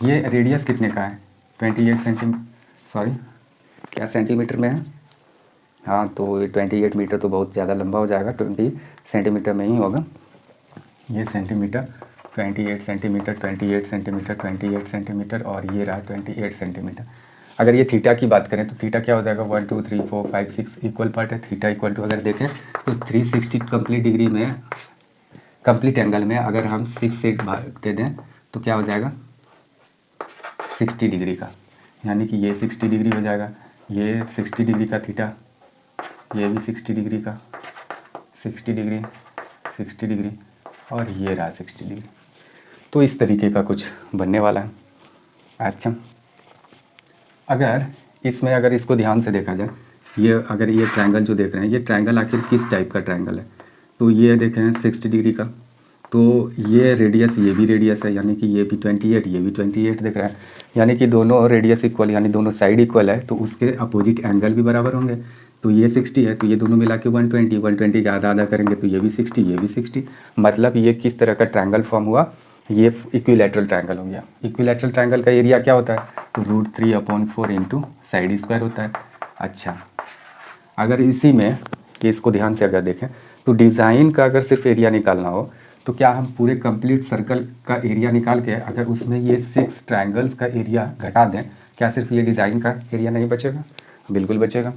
ये रेडियस कितने का है, 28 सॉरी क्या सेंटीमीटर में है, हाँ तो 28 मीटर तो बहुत ज़्यादा लंबा हो जाएगा, 20 सेंटीमीटर में ही होगा। ये सेंटीमीटर, 28 सेंटीमीटर, 28 सेंटीमीटर, 28 सेंटीमीटर, और ये रहा 28 सेंटीमीटर। अगर ये थीटा की बात करें तो थीटा क्या हो जाएगा, 1 2 3 4 5 6 इक्वल पार्ट है। थीटा इक्वल टू अगर देखें तो 360 कंप्लीट डिग्री में, कंप्लीट एंगल में अगर हम 6 से भाग दे दें तो क्या हो जाएगा, 60 डिग्री का, यानी कि ये 60 डिग्री हो जाएगा, ये 60 डिग्री का थीटा, ये भी 60 डिग्री का, 60 डिग्री, 60 डिग्री, और ये रहा 60 डिग्री। तो इस तरीके का कुछ बनने वाला है। अच्छा, अगर इसमें अगर इसको ध्यान से देखा जाए, ये अगर ये ट्रायंगल जो देख रहे हैं, ये ट्रायंगल आखिर किस टाइप का ट्रायंगल है, तो ये देखें 60 डिग्री का, तो ये रेडियस, ये भी रेडियस है, यानी कि ये भी 28, ये भी 28 दिख रहा है, यानी कि दोनों रेडियस इक्वल, यानी दोनों साइड इक्वल है, तो उसके अपोजिट एंगल भी बराबर होंगे। तो ये 60 है, तो ये दोनों मिला के 120, 120 का आधा आधा करेंगे तो ये भी 60, ये भी 60। मतलब ये किस तरह का ट्रायंगल फॉर्म हुआ, ये इक्विलैटरल ट्रायंगल हो गया। इक्विलैटरल ट्रायंगल का एरिया क्या होता है, तो √3/4 इंटू साइड स्क्वायर होता है। अच्छा, अगर इसी में कि इसको ध्यान से अगर देखें तो डिज़ाइन का अगर सिर्फ एरिया निकालना हो तो क्या हम पूरे कंप्लीट सर्कल का एरिया निकाल के अगर उसमें ये 6 ट्रायंगल्स का एरिया घटा दें, क्या सिर्फ ये डिज़ाइन का एरिया नहीं बचेगा, बिल्कुल बचेगा।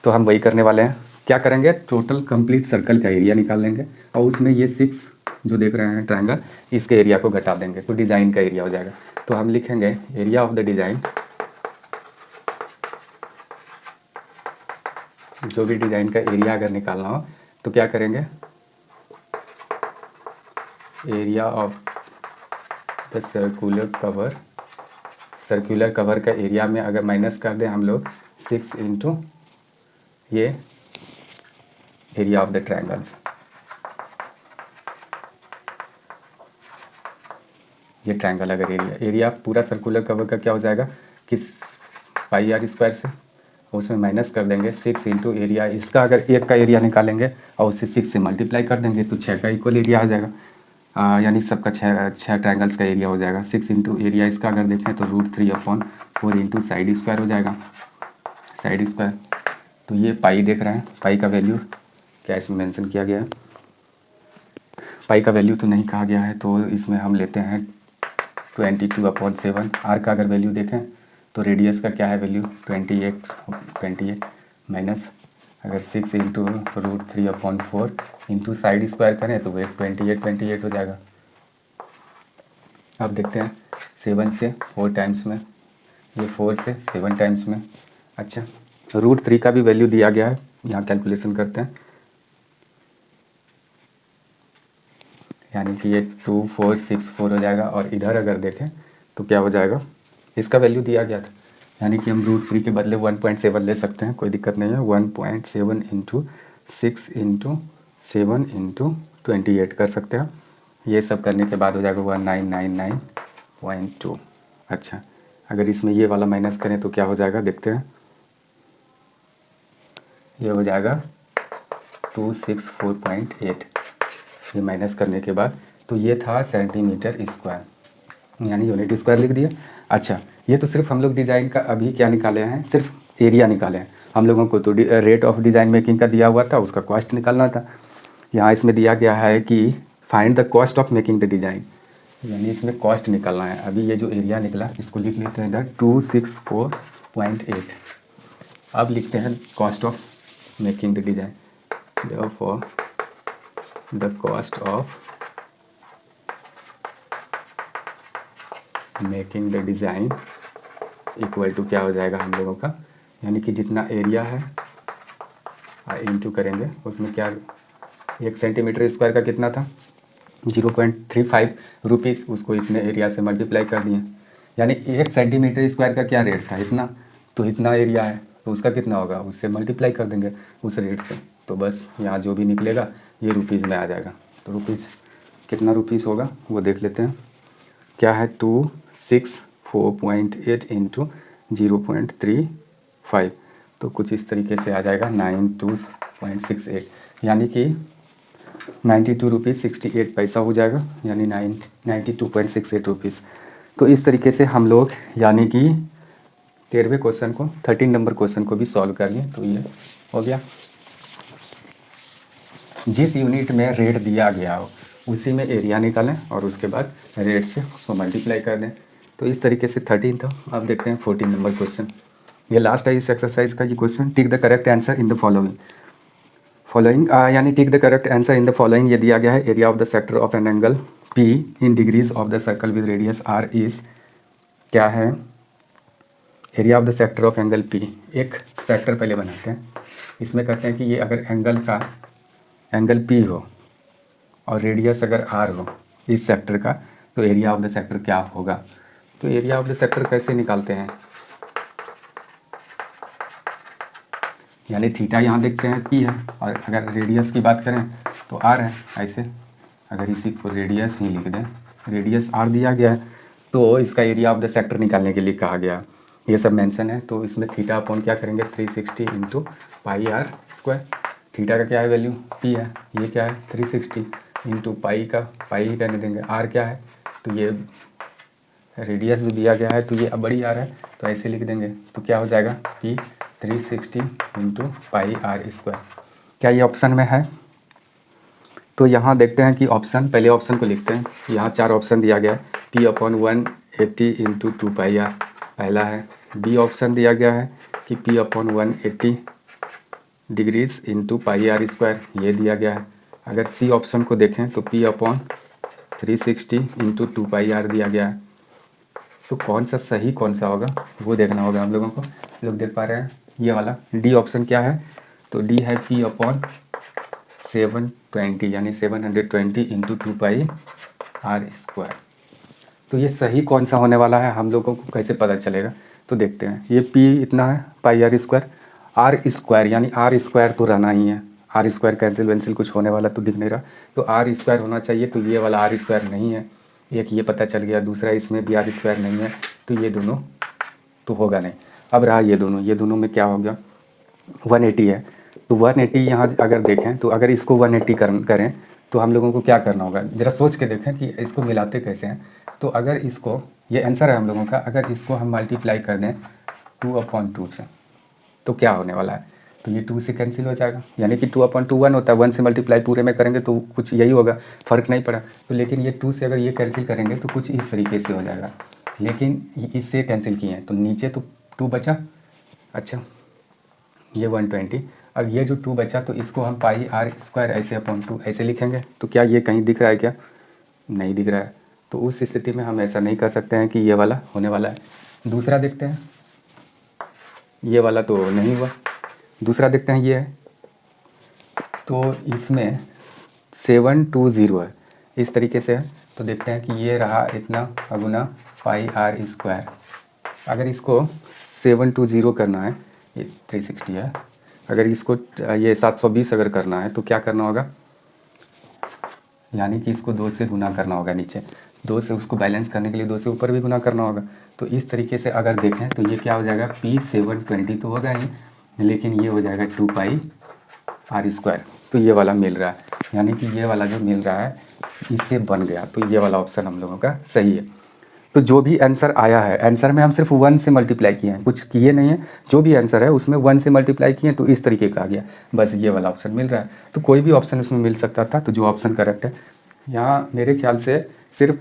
तो हम वही करने वाले हैं, क्या करेंगे, टोटल कंप्लीट सर्कल का एरिया निकाल लेंगे और उसमें ये 6 जो देख रहे हैं ट्रायंगल, इसके एरिया को घटा देंगे तो डिज़ाइन का एरिया हो जाएगा। तो हम लिखेंगे एरिया ऑफ द डिज़ाइन, जो भी डिज़ाइन का एरिया अगर निकालना हो तो क्या करेंगे, area of the circular cover का एरिया में अगर माइनस कर दें हम लोग 6 इंटू ये एरिया ऑफ द ट्रायंगल्स, ये ट्रायंगल अगर एरिया पूरा सर्कुलर कवर का क्या हो जाएगा, किस पाई आर स्क्वायर से, उसमें माइनस कर देंगे 6 इंटू एरिया, इसका अगर एक का एरिया निकालेंगे और उसे 6 से मल्टीप्लाई कर देंगे तो 6 का इक्वल एरिया आ जाएगा, यानी सबका 6 ट्रायंगल्स का एरिया हो जाएगा। 6 इंटू एरिया इसका अगर देखें तो √3/4 इंटू साइड स्क्वायर हो जाएगा, साइड स्क्वायर। तो ये पाई देख रहे हैं, पाई का वैल्यू क्या इसमें मेंशन किया गया है, पाई का वैल्यू तो नहीं कहा गया है, तो इसमें हम लेते हैं 22/7। आर का अगर वैल्यू देखें तो रेडियस का क्या है वैल्यू, 28 माइनस अगर 6 इंटू √3/4 इंटू साइड स्क्वायर करें तो वे 28 हो जाएगा। अब देखते हैं 7 से 4 टाइम्स में, ये 4 से 7 टाइम्स में। अच्छा, √3 का भी वैल्यू दिया गया है, यहाँ कैलकुलेशन करते हैं, यानी कि ये 2464 हो जाएगा, और इधर अगर देखें तो क्या हो जाएगा, इसका वैल्यू दिया गया था, यानी कि हम √3 के बदले 1.7 ले सकते हैं, कोई दिक्कत नहीं है। 1.7 इंटू 6 इंटू 7 इंटू 28 कर सकते हैं। ये सब करने के बाद हो जाएगा 1999.2। अच्छा, अगर इसमें ये वाला माइनस करें तो क्या हो जाएगा, देखते हैं। ये हो जाएगा 264.8। ये माइनस करने के बाद तो ये था सेंटीमीटर स्क्वायर, यानी यूनिट स्क्वायर लिख दिया। अच्छा, ये तो सिर्फ हम लोग डिज़ाइन का अभी क्या निकाले हैं, सिर्फ एरिया निकाले हैं। हम लोगों को तो रेट ऑफ डिज़ाइन मेकिंग का दिया हुआ था, उसका कॉस्ट निकालना था। यहाँ इसमें दिया गया है कि find the cost of making the design, यानी इसमें कॉस्ट निकालना है। अभी ये जो एरिया निकला इसको लिख लेते हैं इधर 264.8। अब लिखते हैं cost of making the design, therefore the cost of making the design equal to क्या हो जाएगा हम लोगों का, यानी कि जितना एरिया है इंटू करेंगे उसमें क्या, 1 सेंटीमीटर स्क्वायर का कितना था 0.35 रुपीज़, उसको इतने एरिया से मल्टीप्लाई कर दिए, यानी 1 सेंटीमीटर स्क्वायर का क्या रेट था, इतना, तो इतना एरिया है तो उसका कितना होगा, उससे मल्टीप्लाई कर देंगे उस रेट से। तो बस यहाँ जो भी निकलेगा ये रुपीज़ में आ जाएगा। तो रुपीज़ कितना रुपीज़ होगा वो देख लेते हैं। क्या है 264.8 इंटू 0.35, तो कुछ इस तरीके से आ जाएगा 92.68, यानी कि 92 रुपीज़ 68 पैसा हो जाएगा, यानी 92.68 रुपीज़। तो इस तरीके से हम लोग यानी कि 13वें क्वेश्चन को 13 नंबर क्वेश्चन को भी सॉल्व कर लिए। तो ये हो गया, जिस यूनिट में रेट दिया गया हो उसी में एरिया निकालें और उसके बाद रेट से उसको मल्टीप्लाई कर दें। तो इस तरीके से 13 था। अब देखते हैं 14 नंबर क्वेश्चन, ये लास्ट है इस एक्सरसाइज का ये question. Tick the correct answer in the following यानी tick the correct answer in the following. ये दिया गया है area of the sector of an angle P in degrees of the circle with radius R is, क्या है area of the sector of angle P। एक sector पहले बनाते हैं, इसमें कहते हैं कि ये अगर एंगल P हो और रेडियस अगर R हो इस सेक्टर का, तो एरिया ऑफ द सेक्टर क्या होगा। तो एरिया ऑफ द सेक्टर कैसे निकालते हैं, यानी थीटा यहाँ देखते हैं P है, और अगर रेडियस की बात करें तो R है। ऐसे अगर इसी को रेडियस ही लिख दें, रेडियस R दिया गया है, तो इसका एरिया ऑफ द सेक्टर निकालने के लिए कहा गया, ये सब मेंशन है। तो इसमें थीटा अपॉन क्या करेंगे 360 into pi R square. Theta का क्या है वैल्यू P है, ये क्या है 360 इंटू पाई का पाई ही रहने देंगे, R क्या है, तो ये रेडियस जो दिया गया है तो ये अब बड़ी R है, तो ऐसे लिख देंगे। तो क्या हो जाएगा P 360 into pi R square. क्या ये ऑप्शन में है, तो यहाँ देखते हैं कि ऑप्शन, पहले ऑप्शन को लिखते हैं। यहाँ 4 ऑप्शन दिया गया है, P अपॉन 180 इंटू 2 पाई R पहला है। बी ऑप्शन दिया गया है कि P upon 180 degrees into pi R square, ये दिया गया है। अगर सी ऑप्शन को देखें तो P अपॉन 360 इंटू 2 पाई R दिया गया है। तो कौन सा सही कौन सा होगा वो देखना होगा हम लोगों को। लोग देख पा रहे हैं ये वाला डी ऑप्शन क्या है, तो डी है P अपॉन 720 यानी 720 इंटू 2 पाई R स्क्वायर। तो ये सही कौन सा होने वाला है हम लोगों को कैसे पता चलेगा, तो देखते हैं। ये P इतना है पाई R स्क्वायर, R स्क्वायर यानी R स्क्वायर तो रहना ही है, R स्क्वायर कैंसिल वैंसिल कुछ होने वाला तो दिख नहीं रहा, तो R स्क्वायर होना चाहिए। तो ये वाला R स्क्वायर नहीं है, एक ये पता चल गया, दूसरा इसमें भी R स्क्वायर नहीं है, तो ये दोनों तो होगा नहीं। अब रहा ये दोनों में क्या हो गया 180 है, तो 180 यहाँ अगर देखें तो अगर इसको 180 करें तो हम लोगों को क्या करना होगा, ज़रा सोच के देखें कि इसको मिलाते कैसे हैं। तो अगर इसको, ये आंसर है हम लोगों का, अगर इसको हम मल्टीप्लाई कर दें 2/2 से तो क्या होने वाला है, तो ये 2 से कैंसिल हो जाएगा, यानी कि 2/2 1 होता है, 1 से मल्टीप्लाई पूरे में करेंगे तो कुछ यही होगा, फ़र्क नहीं पड़ा। तो लेकिन ये 2 से अगर ये कैंसिल करेंगे तो कुछ इस तरीके से हो जाएगा, लेकिन इससे कैंसिल किए हैं तो नीचे तो 2 बचा। अच्छा ये 120, अब ये जो 2 बचा तो इसको हम पाई R स्क्वायर ऐसे अपॉन 2 ऐसे लिखेंगे। तो क्या ये कहीं दिख रहा है, क्या नहीं दिख रहा है, तो उस स्थिति में हम ऐसा नहीं कर सकते हैं कि ये वाला होने वाला है। दूसरा देखते हैं, ये वाला तो नहीं हुआ, दूसरा देखते हैं ये है, तो इसमें 720 है, इस तरीके से है। तो देखते हैं कि ये रहा इतना अगुना पाई R स्क्वायर, अगर इसको 720 करना है, ये 360 है, अगर इसको ये 720 अगर करना है तो क्या करना होगा, यानी कि इसको 2 से गुना करना होगा, नीचे 2 से उसको बैलेंस करने के लिए 2 से ऊपर भी गुना करना होगा। तो इस तरीके से अगर देखें तो ये क्या हो जाएगा, P720 तो होगा ही, लेकिन ये हो जाएगा 2πr²। तो ये वाला मिल रहा है, यानी कि ये वाला जो मिल रहा है इससे बन गया। तो ये वाला ऑप्शन हम लोगों का सही है। तो जो भी आंसर आया है, आंसर में हम सिर्फ 1 से मल्टीप्लाई किए हैं, कुछ किए नहीं है। जो भी आंसर है उसमें 1 से मल्टीप्लाई किए, तो इस तरीके का आ गया, बस ये वाला ऑप्शन मिल रहा है। तो कोई भी ऑप्शन उसमें मिल सकता था, तो जो ऑप्शन करेक्ट है यहाँ मेरे ख्याल से सिर्फ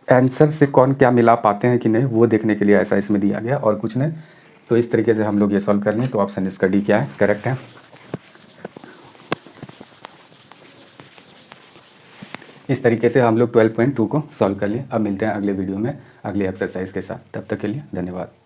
आंसर से कौन क्या मिला पाते हैं कि नहीं वो देखने के लिए ऐसा इसमें दिया गया, और कुछ नहीं। तो इस तरीके से हम लोग ये सॉल्व कर लें। तो ऑप्शन इसका डी क्या है, करेक्ट है। इस तरीके से हम लोग 12.2 को सॉल्व कर लिए। अब मिलते हैं अगले वीडियो में अगले एक्सरसाइज के साथ, तब तक के लिए धन्यवाद।